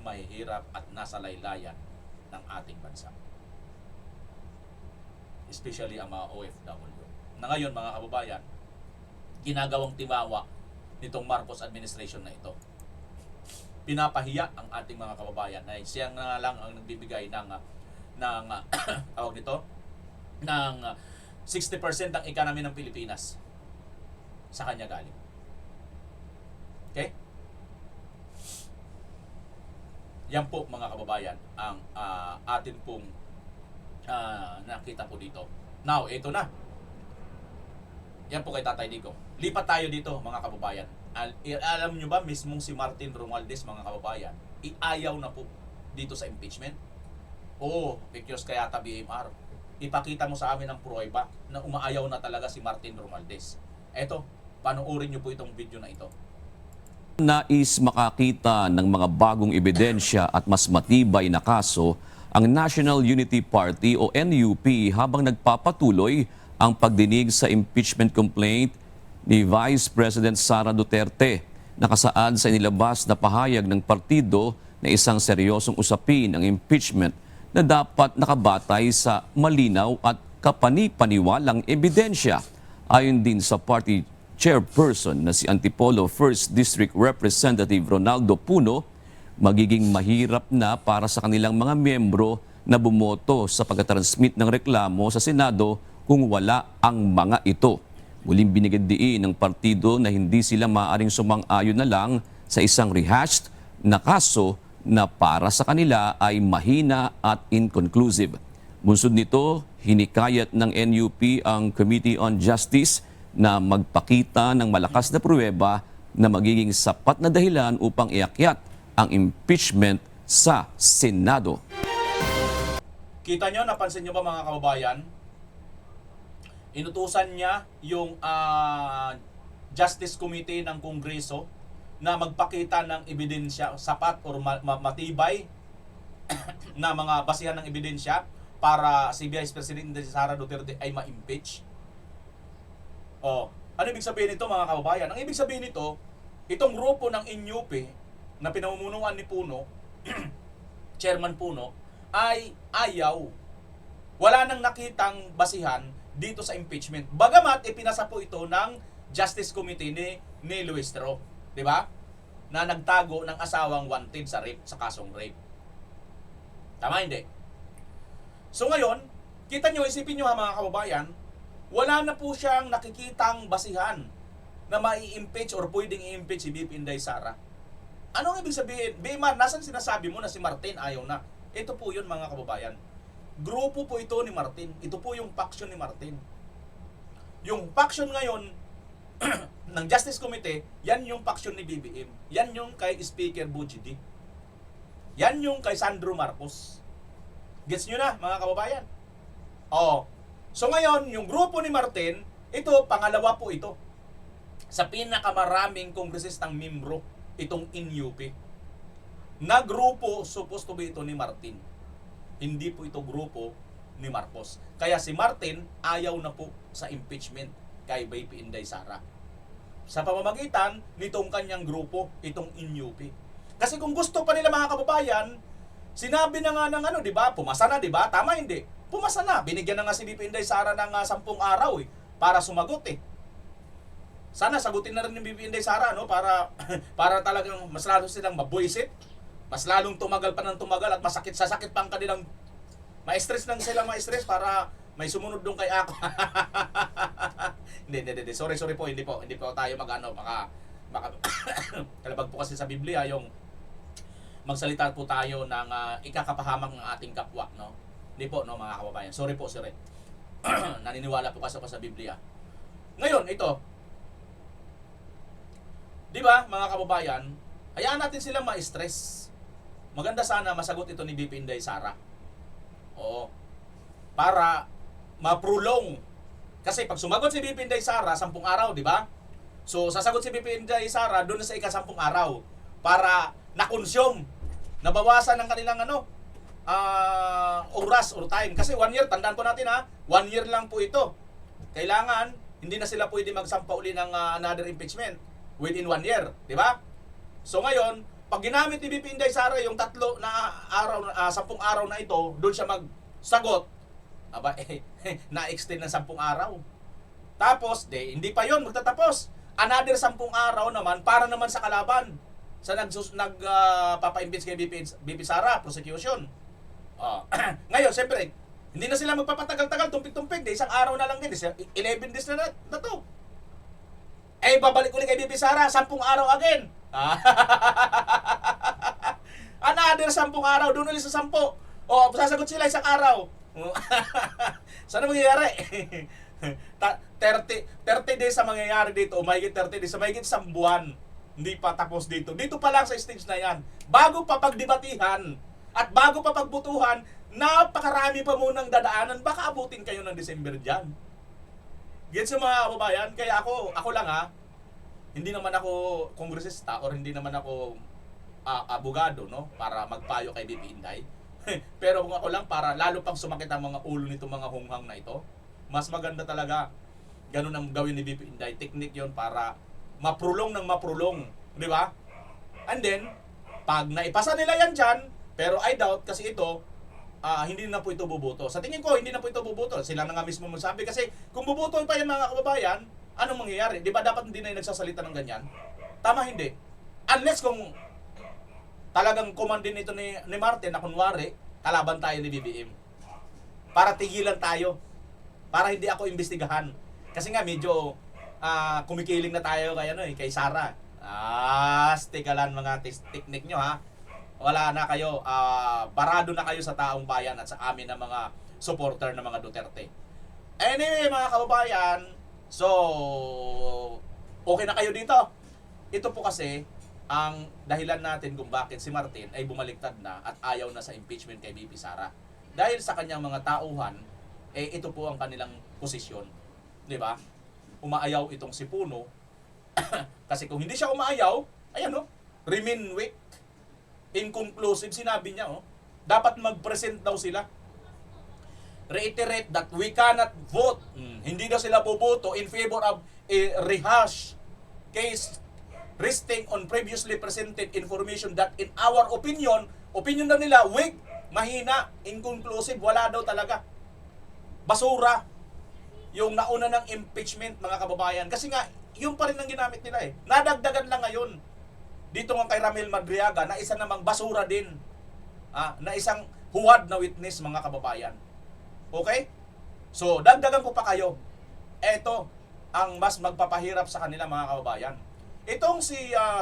mahihirap at nasa laylayan ng ating bansa. Especially ang mga OFW. Na ngayon mga kababayan, ginagawang tiwawa nitong Marcos administration na ito. Pinapahiya ang ating mga kababayan na siya nga lang ang nagbibigay ng tawag nito, ng 60% ng economy ng Pilipinas sa kanya galing. Okay? Yan po mga kababayan ang atin pong nakita po dito. Now, ito na. Yan po kay Tatay Digong. Lipat tayo dito mga kababayan. Alam nyo ba mismong si Martin Romualdez mga kababayan, iayaw na po dito sa impeachment? Oo, pictures kaya BMR. Ipakita mo sa amin ang pruweba na umaayaw na talaga si Martin Romualdez. Eto, panoorin nyo po itong video na ito. Nais makakita ng mga bagong ebidensya at mas matibay na kaso ang National Unity Party o NUP habang nagpapatuloy ang pagdinig sa impeachment complaint ni Vice President Sara Duterte. Nakasaad sa inilabas na pahayag ng partido na isang seryosong usapin ang impeachment na dapat nakabatay sa malinaw at kapani-paniwalang ebidensya. Ayon din sa party chairperson na si Antipolo 1st District Representative Ronaldo Puno, magiging mahirap na para sa kanilang mga miyembro na bumoto sa pagtatransmit ng reklamo sa Senado kung wala ang mga ito. Muling binigyan diin ng partido na hindi sila maaaring sumang-ayon na lang sa isang rehashed na kaso na para sa kanila ay mahina at inconclusive. Bunsod nito, hinikayat ng NUP ang Committee on Justice na magpakita ng malakas na pruweba na magiging sapat na dahilan upang iakyat ang impeachment sa Senado. Kita nyo, napansin nyo ba mga kababayan? inutusan niya yung Justice Committee ng Kongreso na magpakita ng ebidensya sapat or matibay na mga basihan ng ebidensya para si Vice President Sara Duterte ay ma-impeach. Ano ibig sabihin nito mga kababayan? Ang ibig sabihin nito, itong grupo ng NUP na pinamumunuan ni Puno, Chairman Puno, ay ayaw. Wala nang nakitang basihan dito sa impeachment. Bagamat ipinasa po ito ng Justice Committee ni Luis Tro, di ba? Na nagtago ng asawang wanted sa rape, sa kasong rape. Tama hindi? So ngayon, kita nyo, isipin nyo ha mga kababayan, wala na po siyang nakikitang basihan na mai-impeach or pwedeng i-impeach si BP Inday Sara. Anong ibig sabihin? Bimar, nasan sinasabi mo na si Martin ayaw na? Ito po yun mga kababayan. Grupo po ito ni Martin. Ito po yung faction ni Martin. Yung faction ngayon ng Justice Committee, yan yung faction ni BBM. Yan yung kay Speaker Bujidi. Yan yung kay Sandro Marcos. Gets nyo na mga kababayan? So ngayon, yung grupo ni Martin, ito, pangalawa po ito. Sa pinakamaraming kongresistang membro, itong NUP. Na grupo, supposed to be ito ni Martin. Hindi po ito grupo ni Marcos. Kaya si Martin, ayaw na po sa impeachment kay BP Inday Sara. Sa pamamagitan nitong kanyang grupo, itong NUP. Kasi kung gusto pa nila mga kababayan, sinabi na nga ng di ba? Pumasa na, di ba? Tama hindi? Pumasa na. Binigyan na nga si BP Inday Sara ng 10 araw para sumagot Sana sagutin na rin ni BP Inday Sara para para talagang mas lalo silang mabuisit, mas lalong tumagal pa ng tumagal at masakit sasakit pa ang kanilang ma-stress lang silang ma-stress para may sumunod doon kay ako. Hindi. Sorry po, hindi po tayo baka kalabag po kasi sa Biblia yung magsalita po tayo ng ikakapahamak ng ating kapwa, no? Hindi po, no, mga kababayan. Sorry po, sir. Naniniwala po kasi ako sa Biblia. Ngayon, ito. Di ba, mga kababayan, hayaan natin silang ma-stress. Maganda sana masagot ito ni BP Inday Sara. Oo. Para ma-prolong. Kasi pag sumagot si BP Inday Sara, 10 araw, di ba? So, sasagot si BP Inday Sara doon sa ika-10 araw para na-consume, nabawasan ng kanilang oras or time. Kasi 1 year, tandaan po natin 1 year lang po ito. Kailangan, hindi na sila pwede magsampa uli ng another impeachment within 1 year, di ba? So ngayon, pag ginamit ni BP Inday Sara yung 10 araw na ito, doon siya magsagot, na-extend ng 10 araw. Tapos, hindi pa yon magtatapos. Another 10 araw naman para naman sa kalaban. Sa nagpapa-impeach kay BP Sara, prosecution. Ngayon, siyempre, hindi na sila magpapatagal-tagal, tumpik-tumpik. Isang araw na lang din. 11 days na to. Babalik ulit kay BP Sara, 10 araw again. Another 10 araw, doon ulit sa 10. Sasagot sila isang araw. Saan mangyayari? 30 days sa mangyayari dito, o mahigit 30 days, sa mahigit 1 buwan. Hindi pa tapos dito. Dito pa lang sa stage na yan. Bago pa pagdebatihan at bago pa pagbutuhan, napakarami pa munang dadaanan. Baka abutin kayo ng December dyan. Gets yung mga kababayan? Kaya ako lang hindi naman ako kongresista or hindi naman ako abogado, no? Para magpayo kay BP Inday. Pero kung ako lang, para lalo pang sumakit ang mga ulo nito mga hunghang na ito, mas maganda talaga ganun ang gawin ni BP Inday. Technique yon para maprulong ng maprulong, di ba? And then, pag naipasa nila yan dyan, pero I doubt kasi ito, hindi na po ito bubuto. Sa tingin ko, hindi na po ito bubuto. Sila na nga mismo magsabi. Kasi kung bubuto pa yan mga kababayan, anong mangyayari? Di ba dapat hindi na yung nagsasalita ng ganyan? Tama hindi. Unless kung talagang command din ito ni Martin na kunwari, kalaban tayo ni BBM. Para tigilan tayo. Para hindi ako imbestigahan. Kasi nga medyo kumikiling na tayo kay Sara. Stikalan mga technique nyo Wala na kayo, barado na kayo sa taong bayan at sa amin na mga supporter ng mga Duterte. Anyway mga kababayan, so okay na kayo dito. Ito po kasi ang dahilan natin kung bakit si Martin ay bumaliktad na at ayaw na sa impeachment kay BP Sara. Dahil sa kanyang mga tauhan, ito po ang kanilang posisyon. Di ba? Umaayaw itong si Puno. Kasi kung hindi siya umaayaw, ayan no, remain weak, inconclusive, sinabi niya, oh, dapat mag-present daw sila. Reiterate that we cannot vote. Hindi daw sila boboto in favor of a rehash case resting on previously presented information that in our opinion daw nila, weak, mahina, inconclusive, wala daw talaga. Basura yung nauna ng impeachment, mga kababayan. Kasi nga, yun pa rin ang ginamit nila eh. Nadagdagan lang ngayon. Dito nga kay Ramil Madriaga, na isa namang basura din. Na isang huwad na witness, mga kababayan. Okay? So, dagdagan ko pa kayo. Ito ang mas magpapahirap sa kanila, mga kababayan. Itong si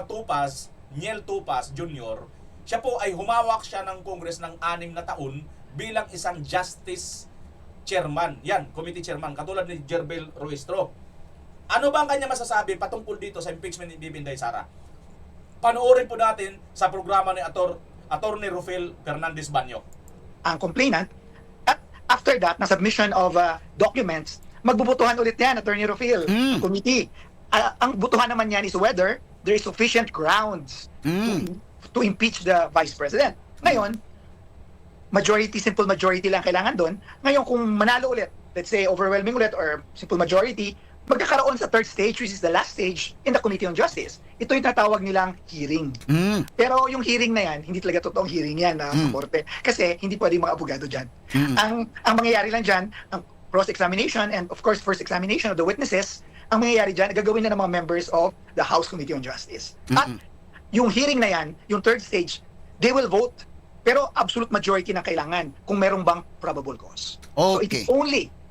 Tupaz, Niel Tupaz Jr., siya po ay humawak siya ng Congress ng 6 na taon bilang isang justice chairman. Yan, committee chairman, katulad ni Jerbel Ruistro. Ano ba ang kanya masasabi patungkol dito sa impeachment ni Bibi Inday Sara? Panoorin po natin sa programa ni Attorney Rufel Fernandez Banyo. Ang complainant, at after that, na submission of documents, magbubutuhan ulit yan, Attorney Rufil, committee. Ang butuhan naman yan is whether there is sufficient grounds to impeach the Vice President. Ngayon, simple majority lang kailangan doon. Ngayon, kung manalo ulit, let's say overwhelming ulit or simple majority, magkakaroon sa third stage, which is the last stage in the Committee on Justice. Ito yung tatawag nilang hearing. Pero yung hearing na yan, hindi talaga totoong hearing yan sa korte. Kasi hindi pwedeng mga abogado dyan. Ang mangyayari lang dyan, ang cross-examination and of course first examination of the witnesses, ang mangyayari dyan, gagawin na ng mga members of the House Committee on Justice. At yung hearing na yan, yung third stage, they will vote, pero absolute majority na kailangan kung merong bang probable cause. So it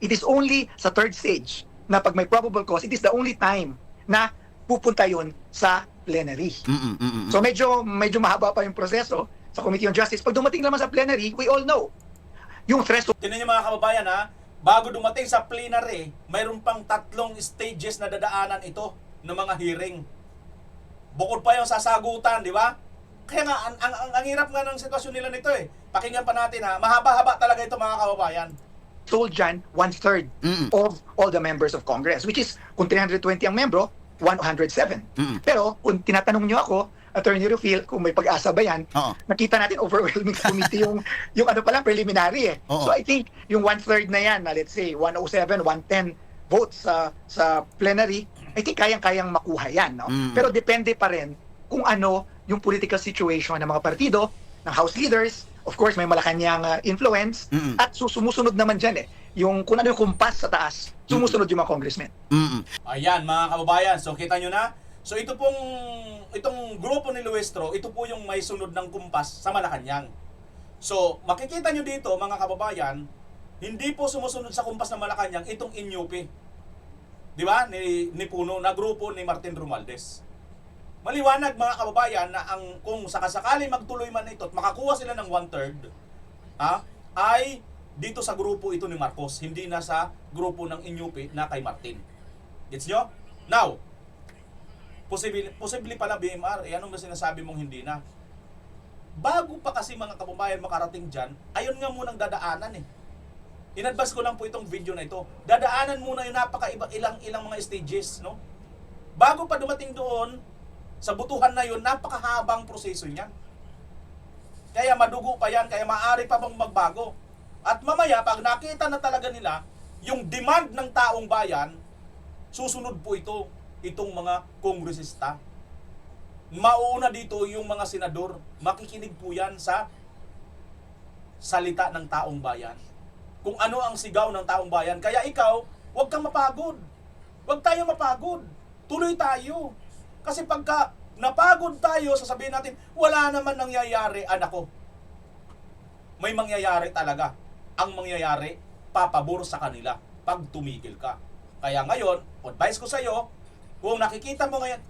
is only sa third stage na pag may probable cause, it is the only time na pupunta yun sa plenary. So medyo mahaba pa yung proseso sa Committee on Justice. Pag dumating naman sa plenary, we all know yung threshold. Tingnan niyo mga kababayan ha, bago dumating sa plenary, mayroon pang 3 stages na dadaanan ito ng mga hearing. Bukod pa yung sasagutan, di ba? Kaya nga, ang hirap nga ng sitwasyon nila nito eh. Pakinggan pa natin ha, mahaba-haba talaga ito mga kababayan. Told dyan 1/3 of all the members of Congress, which is kung 320 ang membro, 107. Pero kung tinatanong nyo ako, Attorney Rufil, kung may pag-asa ba yan, nakita natin overwhelming committee yung ano pa lang, preliminary eh. So I think yung 1/3 na yan, na let's say 107, 110 votes sa plenary, I think kayang-kayang makuha yan. No? Pero depende pa rin kung ano yung political situation ng mga partido, ng House leaders. Of course, may Malacanang influence. At sumusunod naman dyan eh. Yung kung ano yung kumpas sa taas, sumusunod yung mga congressmen. Ayan mga kababayan, so kita nyo na. So itong grupo ni Luestro, ito po yung may sunod ng kumpas sa Malacanang. So makikita nyo dito mga kababayan, hindi po sumusunod sa kumpas ng Malacanang itong INUP. Di ba? Ni Puno, na grupo ni Martin Romualdez. Maliwanag mga kababayan na kung sakasakali magtuloy man ito at makakuha sila ng 1/3, ay dito sa grupo ito ni Marcos, hindi na sa grupo ng INUP na kay Martin. Gets nyo? Now, posible pala BMR, anong na sinasabi mong hindi na? Bago pa kasi mga kababayan makarating dyan, ayun nga munang dadaanan eh. In-advance ko lang po itong video na ito. Dadaanan muna yung ilang mga stages, no? Bago pa dumating doon, sa butuhan na yun, napakahabang proseso niyan. Kaya madugo pa yan, kaya maaari pa bang magbago. At mamaya, pag nakita na talaga nila, yung demand ng taong bayan, susunod po itong mga kongresista. Mauuna dito yung mga senador, makikinig po yan sa salita ng taong bayan. Kung ano ang sigaw ng taong bayan. Kaya ikaw, huwag kang mapagod. Huwag tayo mapagod. Tuloy tayo. Kasi pagka napagod tayo, sasabihin natin, wala naman nangyayari, anak ko. May mangyayari talaga. Ang mangyayari, papabor sa kanila pag tumigil ka. Kaya ngayon, advice ko sa iyo, kung nakikita mo ngayon,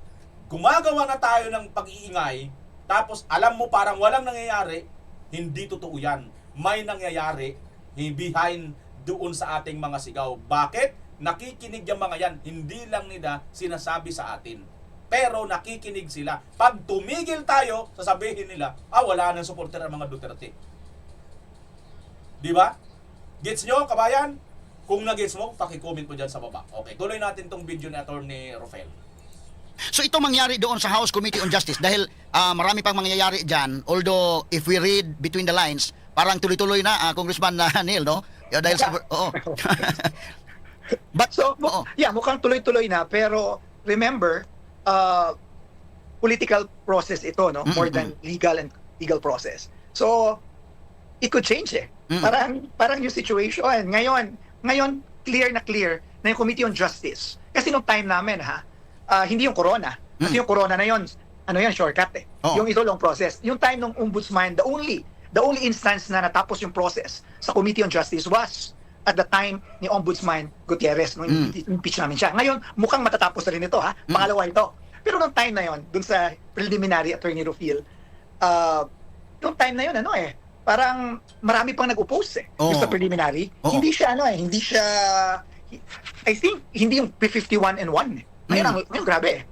gumagawa na tayo ng pag-iingay, tapos alam mo parang walang nangyayari, hindi totoo yan. May nangyayari behind doon sa ating mga sigaw. Bakit? Nakikinig yung mga yan. Hindi lang nila sinasabi sa atin. Pero nakikinig sila. Pag tumigil tayo, sasabihin nila, wala nang supporter ang mga Duterte. Di ba? Gets nyo, kabayan? Kung nag-gets mo, paki-comment mo dyan sa baba. Okay, tuloy natin tong video ni Attorney Rofel. So ito mangyari doon sa House Committee on Justice dahil marami pang mangyayari dyan. Although if we read between the lines, parang tuloy-tuloy na Congressman Neil, no? Dahil sa oo. But So, oo. yeah, mukhang tuloy-tuloy na, pero remember, political process ito, no? More than legal process. So, it could change eh. Parang yung situation. Ngayon, clear na yung Committee on Justice. Kasi nung time namin, hindi yung corona. Kasi yung corona na yun, shortcut eh. Oo. Yung ito long process. Yung time ng ombudsman, the only instance na natapos yung process sa Committee on Justice was at the time ni Ombudsman Gutierrez nung impeach namin siya. Ngayon, mukhang matatapos na rin ito, Pangalawa ito. Pero nung time na yon, dun sa preliminary, Attorney Rofil, nung time na yon, parang marami pang nag-oppose Oo. yung sa preliminary. Oo. Hindi siya, I think, hindi yung P51 and 1. Ngayon, grabe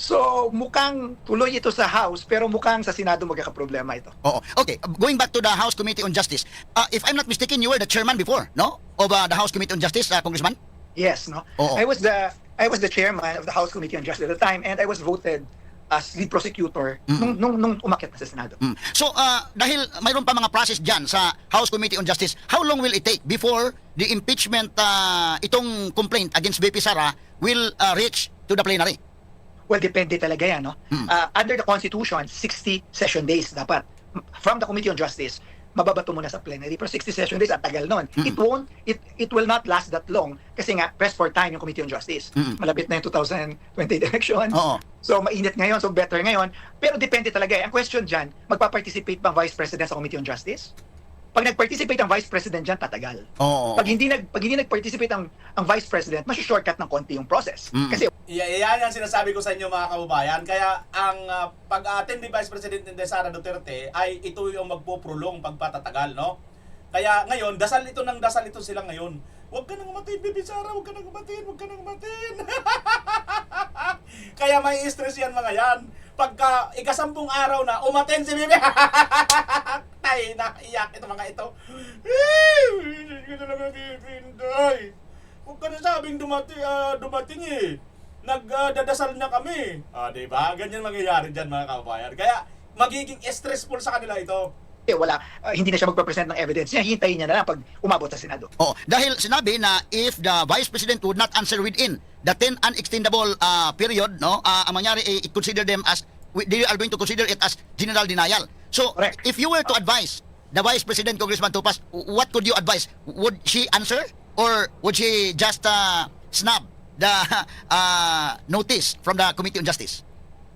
So, mukhang tuloy ito sa House, pero mukhang sa Senado magkakaproblema ito. Oo. Okay, going back to the House Committee on Justice. If I'm not mistaken, you were the chairman before, no? Of the House Committee on Justice, Congressman? Yes, no? Oo. I was the chairman of the House Committee on Justice at the time, and I was voted as lead prosecutor nung umakyat na sa Senado. So, dahil mayroon pa mga process dyan sa House Committee on Justice, how long will it take before the impeachment, itong complaint against VP Sara will reach to the plenary? Well, depende talaga yan, no? Under the Constitution, 60 session days dapat. From the Committee on Justice, mababato muna sa plenary. Pero 60 session days, at tagal nun. It will not last that long kasi nga, press for time yung Committee on Justice. Malapit na yung 2020 elections. Oo. So, mainit ngayon, so better ngayon. Pero depende talaga. Ang question dyan, magpa-participate ba ang Vice President sa Committee on Justice? Pag nag-participate ang Vice President dyan, tatagal. Oo. Pag hindi nag-participate ang Vice President, shortcut ng konti yung process. Kasi Yan ang sinasabi ko sa inyo mga kababayan. Kaya ang pag-attend ni Vice President Sara Duterte ay ito yung magpo-prolong pagpatatagal, no? Kaya ngayon, dasal ito sila ngayon. Huwag ka nang umatin, Bibi Sara, huwag ka nang umatin. Kaya may stress yan mga yan. Pagka ikasampung araw na, umatin si Bibi. Tay, naiyak ito mga ito. Hindi ko talaga pinday. Huwag ka na sabing dumating eh. Nagdadasal na kami. Diba? Ganyan mangyayari dyan mga kababayan. Kaya magiging stressful sa kanila ito. hindi na siya magpapresent ng evidence niya, hintayin niya na lang pag umabot sa Senado. Oh, dahil sinabi na if the Vice President would not answer within the 10 unextendable period, no, ang mangyari ay consider them as, they are going to consider it as general denial. So, Correct. if you were to advise the Vice President, Congressman Topas, what could you advise? Would she answer or would she just snub the notice from the Committee on Justice?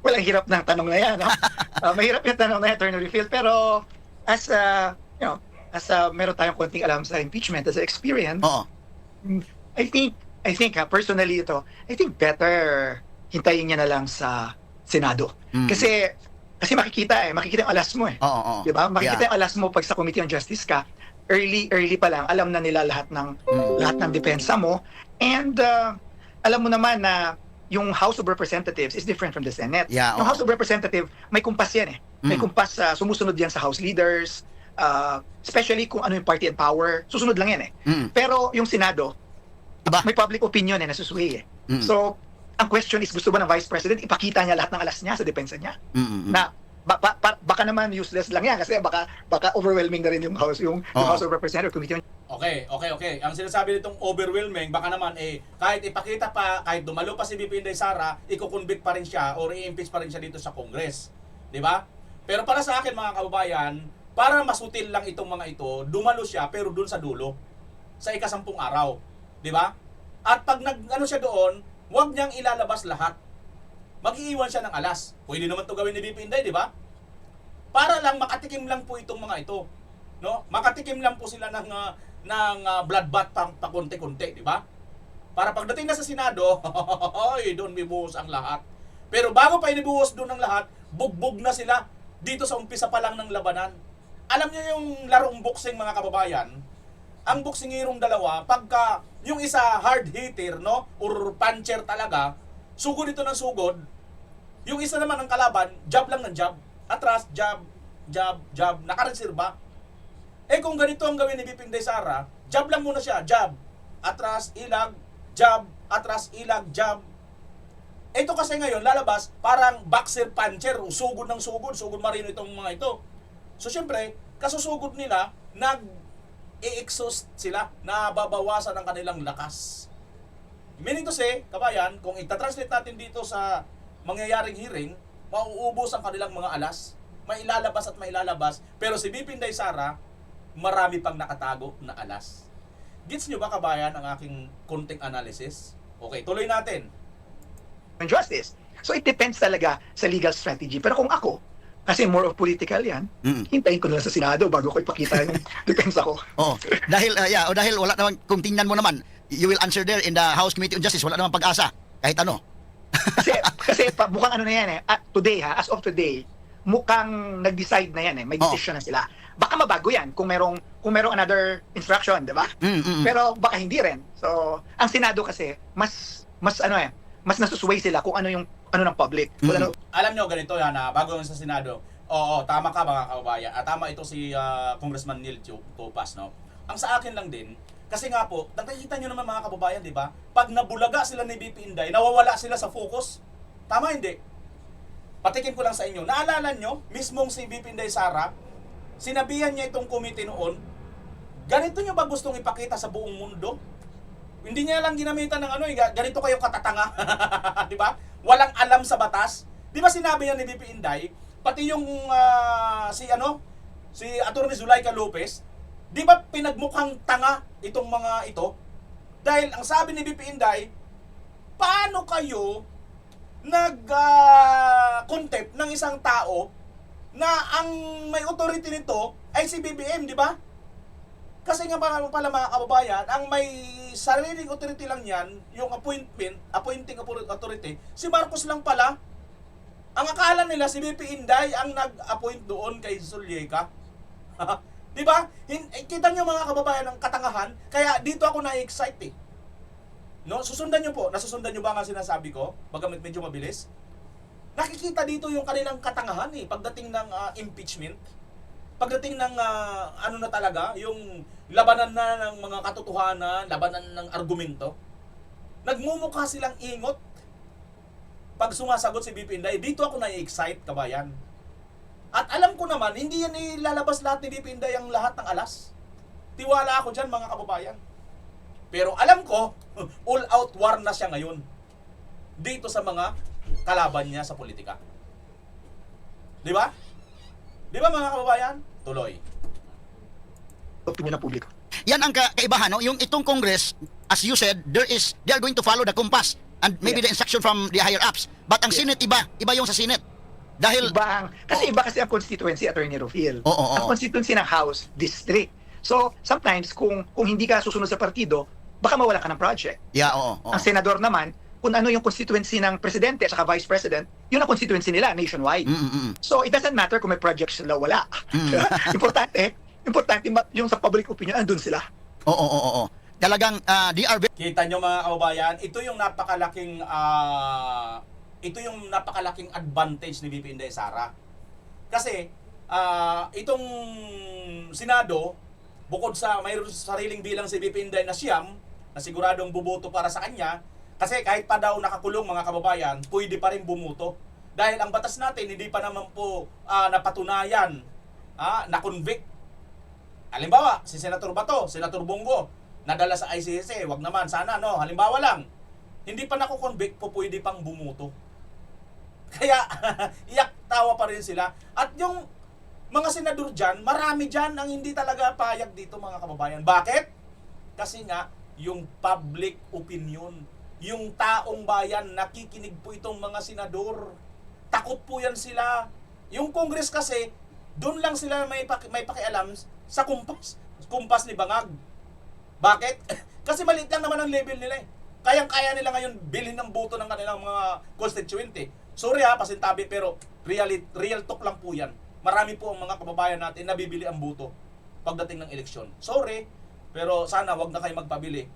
Well, ang hirap ng tanong na yan, no? Mahirap yung tanong na yan, Attorney Rofil, pero as meron tayong konting alam sa impeachment, as experience, Oo. I think personally ito, I think better hintayin niya na lang sa Senado. Kasi makikita yung alas mo eh. Oo. Di ba? Makikita yung alas mo pag sa Committee on Justice ka, early pa lang, alam na nila lahat ng depensa mo. And alam mo naman na yung House of Representatives is different from the Senate. Yeah, Yung House of Representatives, may kumpas yan eh. May kumpas, sumusunod yan sa House leaders, especially kung ano yung party and power, susunod lang yan eh. Pero yung Senado, Aba. may public opinion eh, nasusway eh. So, ang question is, gusto ba ng Vice President ipakita niya lahat ng alas niya sa depensa niya? Na baka naman useless lang yan kasi baka overwhelming na rin yung House of Representatives Committee on Okay. Ang sinasabi nitong overwhelming, baka naman kahit ipakita pa, kahit dumalo pa si VP Inday Sara, iko-convict pa rin siya or i-impeach pa rin siya dito sa Congress. Di ba? Pero para sa akin mga kababayan, para masutil lang itong mga ito, dumalo siya pero dun sa dulo, sa ika-10 araw. Di ba? At pag siya doon, huwag niyang ilalabas lahat. Mag-iiwan siya ng alas. Pwede naman to gawin ni VP Inday, di ba? Para lang makatikim lang po itong mga ito. No? Makatikim lang po sila ng bloodbath pa konti-konti, di ba? Para pagdating na sa Senado, doon bibuhos ang lahat. Pero bago pa inibuhos doon ang lahat, bugbog na sila dito sa umpisa pa lang ng labanan. Alam niyo yung larong boxing mga kababayan, ang boksingirong dalawa, pagka yung isa hard hitter, no, or puncher talaga, sugod ito ng sugod, yung isa naman ng kalaban, jab lang ng jab, atras, jab, nakareserba. Eh kung ganito ang gawin ni VP Inday Sara, jab lang muna siya, jab, atras, ilag, jab, atras, ilag, jab. Ito kasi ngayon lalabas parang boxer puncher, sugod ng sugod marino itong mga ito. So syempre, kasusugod nila, nag-i-exhaust sila, nababawasan ang kanilang lakas. Meaning to say, kabayan, kung itatranslate natin dito sa mangyayaring hearing, mauubos ang kanilang mga alas, mailalabas at mailalabas, pero si VP Inday Sara, marami pang nakatago na alas. Gets nyo ba, kabayan, ang aking konting analysis? Okay, tuloy natin. Justice. So it depends talaga sa legal strategy. Pero kung ako, kasi more of political yan, hintayin ko na lang sa Senado bago ko ipakita yung defense ako. Oh, dahil dahil wala naman, kung tingnan mo naman, you will answer there in the House Committee on Justice, wala naman pag-asa kahit ano. kasi mukhang ano na yan today as of today, mukhang nag-decide na yan may decision na sila. Baka mabago yan kung merong another instruction, di ba? Pero baka hindi rin. So, ang Senado kasi mas nasusway sila kung ano ng public. Alam nyo, ganito yan bago yung sa Senado. Oo, tama ka mga kababayan. Tama ito si Congressman Neil Topas, no? Ang sa akin lang din, kasi nga po, nakikita nyo naman mga kababayan, di ba? Pag nabulaga sila ni VP Inday, nawawala sila sa focus. Tama hindi? Patikin ko lang sa inyo. Naalala nyo, mismong si VP Inday Sara, sinabihan niya itong committee noon, ganito nyo ba gustong ipakita sa buong mundo? Hindi niya lang ginamitan ng ganito kayo katatanga. Di ba? Walang alam sa batas. Di ba sinabi niya ni VP Inday, pati yung si Atty. Zulaika Lopez, di ba pinagmukhang tanga itong mga ito? Dahil ang sabi ni VP Inday, paano kayo nag-contempt ng isang tao na ang may authority nito ay si BBM, di ba? Kasi nga pala mga kababayan, ang may sariling authority lang yan, yung appointing authority, si Marcos lang pala. Ang akala nila si VP Inday ang nag-appoint doon kay Zulaika. Di ba? Kita nyo mga kababayan ang katangahan, kaya dito ako na-excite No, susundan nyo po. Nasusundan nyo ba ang sinasabi ko? Bagamit medyo mabilis. Nakikita dito yung kanilang katangahan pagdating ng impeachment. Pagdating ng na talaga, yung labanan na ng mga katotohanan, labanan ng argumento. Nagmumukha silang ingot. Pag sumasagot si VP Inday, dito ako na-excite, kabayan. At alam ko naman, hindi yan ilalabas lahat ni VP Inday ang lahat ng alas. Tiwala ako dyan, mga kababayan. Pero alam ko, all-out war na siya ngayon. Dito sa mga kalaban niya sa politika. Di ba? Di ba mga kababayan? Tuloy. Opinion ng publiko. Yan ang kaibahan, no? Yung itong Congress, as you said, they are going to follow the compass and maybe the instruction from the higher ups. But ang Senate iba yung sa Senate. Dahil Iba kasi ang constituency, Attorney Rufil. Oo. Ang constituency ng House, district. So, sometimes kung hindi ka susunod sa partido, baka mawala ka ng project. Yeah, oo. Ang senador naman, kung ano yung constituency ng presidente at saka vice president, yun ang constituency nila nationwide. So, it doesn't matter kung may projects sila wala. Importante yung sa public opinion, andun sila. Oo. Talagang they are Kita nyo mga kababayan, ito yung napakalaking advantage ni VP Inday Sara. Kasi itong Senado, bukod sa mayroon sariling bilang si VP Inday na siyam, na siguradong buboto para sa kanya, kasi kahit pa daw nakakulong mga kababayan, pwede pa rin bumuto. Dahil ang batas natin hindi pa naman po napatunayan, na-convict. Halimbawa, si Senator Bato, Senator Bongo, nadala sa ICC, wag naman, sana no, halimbawa lang, hindi pa nakukonvict po, pwede pang bumuto. Kaya, iyak tawa pa rin sila. At yung mga senador dyan, marami dyan ang hindi talaga payag dito mga kababayan. Bakit? Kasi nga, yung public opinion, yung taong bayan, nakikinig po itong mga senador. Takot po yan sila. Yung Congress kasi, doon lang sila may pakialam sa kumpas ni Bangag. Bakit? Kasi maliit lang naman ang level nila Kayang-kaya nila ngayon bilhin ng boto ng kanilang mga constituente. Sorry pasintabi, pero real talk lang po yan. Marami po ang mga kababayan natin na bibili ang boto pagdating ng eleksyon. Sorry, pero sana wag na kayo magpabili.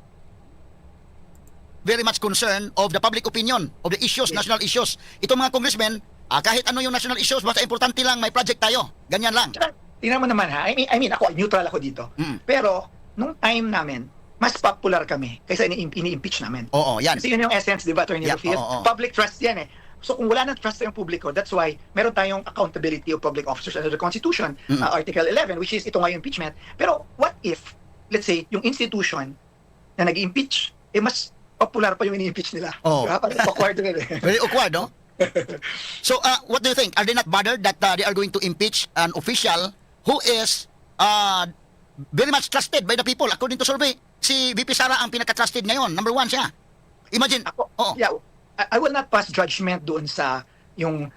very much concerned of the public opinion, of the issues, national issues. Itong mga congressmen, kahit ano yung national issues, basta importante lang may project tayo. Ganyan lang. tingnan mo naman ha, I mean ako, neutral ako dito. Pero, nung time namin, mas popular kami kaysa ini-impeach namin. Oo, yan. Kasi yun yung essence, di ba, Attorney Yeah, Rufil? oo. Public trust yan eh. So kung wala ng trust yung publiko, that's why meron tayong accountability of public officers under the Constitution, Article 11, which is ito nga yung impeachment. Pero what if, let's say, yung institution na nag-impeach, mas popular pa yung ini-impeach nila. Oo. Diba? Parang awkward rin eh. Very awkward, no? So, what do you think? Are they not bothered that they are going to impeach an official who is very much trusted by the people? According to survey, si VP Sara ang pinaka-trusted ngayon. Number 1 siya. Imagine. Oo. Yeah, I will not pass judgment doon sa yung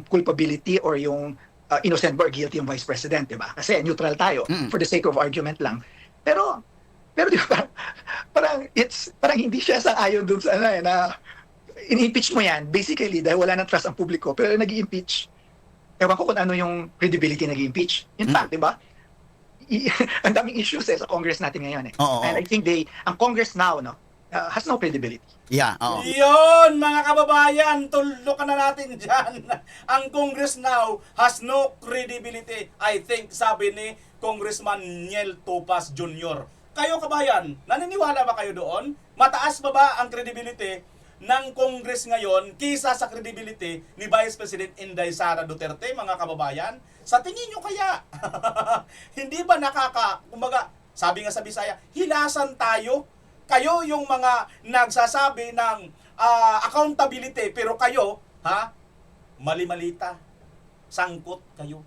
culpability or yung innocent or guilty yung vice president, di ba? Kasi neutral tayo for the sake of argument lang. Pero di ba, parang hindi siya sang-ayon doon sa na in-impeach mo yan basically dahil wala nang trust ang publiko, pero nag-i-impeach. Ewan ko kung ano yung credibility nag-i-impeach. In fact, di ba? Ang daming issues sa Congress natin ngayon eh. Oo. And I think ang Congress now has no credibility. Yeah, oo. Yun, mga kababayan, tulukan na natin dyan. Ang Congress now has no credibility. I think, sabi ni Congressman Niel Topas Jr. Kayo, kabayan, naniniwala ba kayo doon? Mataas ba ang credibility ng Congress ngayon kisa sa credibility ni Vice President Inday Sara Duterte, mga kababayan? Sa tingin nyo kaya? Hindi ba kumbaga, sabi nga sa Bisaya, hilasan tayo? Kayo yung mga nagsasabi ng accountability, pero kayo, mali-malita. Sangkot kayo.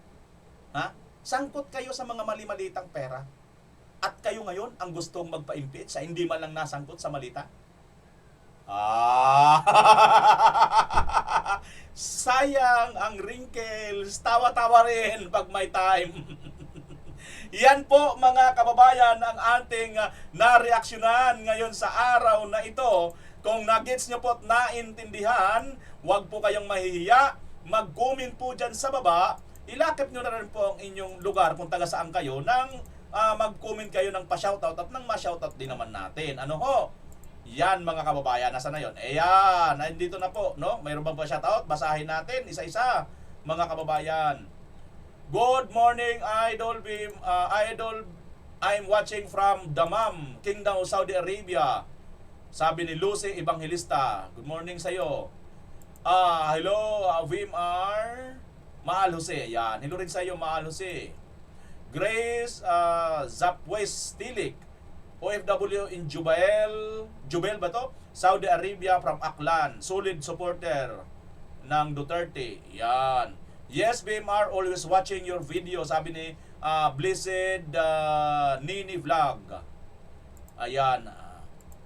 Sangkot kayo sa mga mali-malitang pera. At kayo ngayon ang gustong magpa-impeach sa hindi man lang nasangkot sa malita? Sayang ang wrinkles. Tawa-tawa rin pag may time. Yan po, mga kababayan, ang ating nareaksyonan ngayon sa araw na ito. Kung nagets nyo po at naintindihan, huwag po kayong mahihiya. Mag-comment po dyan sa baba. Ilakip nyo na rin po ang inyong lugar kung taga saan kayo nang mag-comment kayo ng pa-shoutout at nang ma-shoutout din naman natin. Ano ho? Yan, mga kababayan, nasa na yun? Ayan, nandito na po, no? Mayroon bang pa-shoutout? Basahin natin isa-isa, mga kababayan. Good morning, Idol Beam. Idol, I'm watching from Dammam, Kingdom of Saudi Arabia. Sabi ni Lucy Evangelista. Good morning sa'yo. Hello, VMR. Maal Jose. Yan. Hello rin sa'yo, Maal Jose. Grace Zapwes Tilik. OFW in Jubail ba to? Saudi Arabia from Aklan. Solid supporter ng Duterte. Yan. Yes, BMR, always watching your video. Sabi ni Blessed Nini Vlog. Ayan.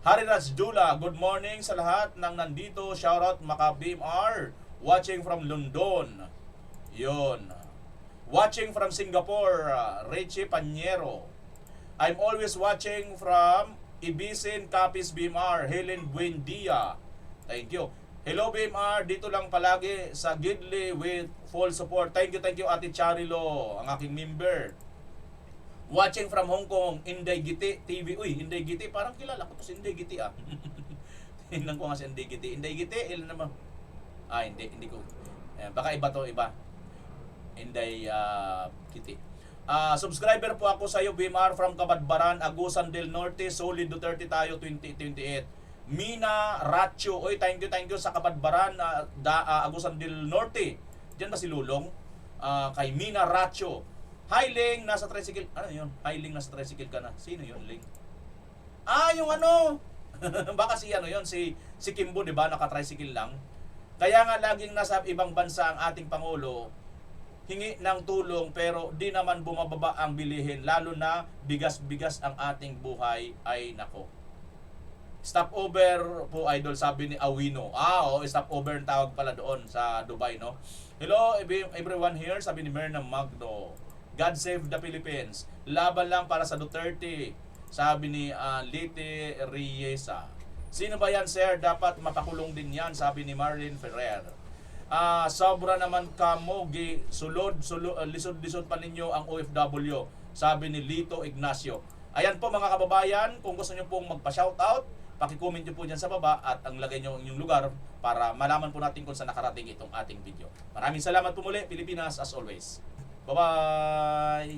Hariraj Dula, good morning sa lahat ng nandito. Shoutout Maka BMR. Watching from London. Yun. Watching from Singapore, Richie Panyero. I'm always watching from Ibisin, Capiz, BMR. Helen Buendia. Thank you. Hello BMR, dito lang palagi sa Gidley with full support. Thank you Ate Charilo, ang aking member. Watching from Hong Kong, Inday Giti TV. Uy, Inday Giti, parang kilala ko to si Inday Giti Tingnan ko nga si Inday Giti. Inday Giti, ilan naman? Hindi ko. Baka iba to, iba. Inday Giti. Subscriber po ako sa iyo, BMR, from Kabadbaran, Agusan del Norte. Solid Duterte tayo 2028. Mina Racho. Oy, thank you sa Kabadbaran, Agusan del Norte. Diyan ba si Lulong? Kay Mina Racho. Hi Ling, nasa tricycle. Ano yun? Hi Ling, nasa tricycle ka na. Sino yun, Ling? Yung ano. Baka si yun, si Kimbo, 'di ba? Naka-tricycle lang. Kaya nga laging nasa ibang bansa ang ating pangulo, hingi ng tulong pero di naman bumababa ang bilihin, lalo na bigas-bigas ang ating buhay. Ay nako. Stopover po, Idol, sabi ni Awino. Stopover ang tawag pala doon sa Dubai, no? Hello everyone here, sabi ni Merna Magno. God save the Philippines. Laban lang para sa Duterte, sabi ni Lite Riesa. Sino ba yan, sir? Dapat mapakulong din yan, sabi ni Marlene Ferrer. Sobra naman kamogi, lisod-lisod pa ninyo ang OFW, sabi ni Lito Ignacio. Ayan po, mga kababayan, kung gusto nyo pong magpa-shoutout, paki-comment nyo po dyan sa baba at ang lagay nyo yung lugar para malaman po natin kung saan nakarating itong ating video. Maraming salamat po muli, Pilipinas, as always. Bye-bye!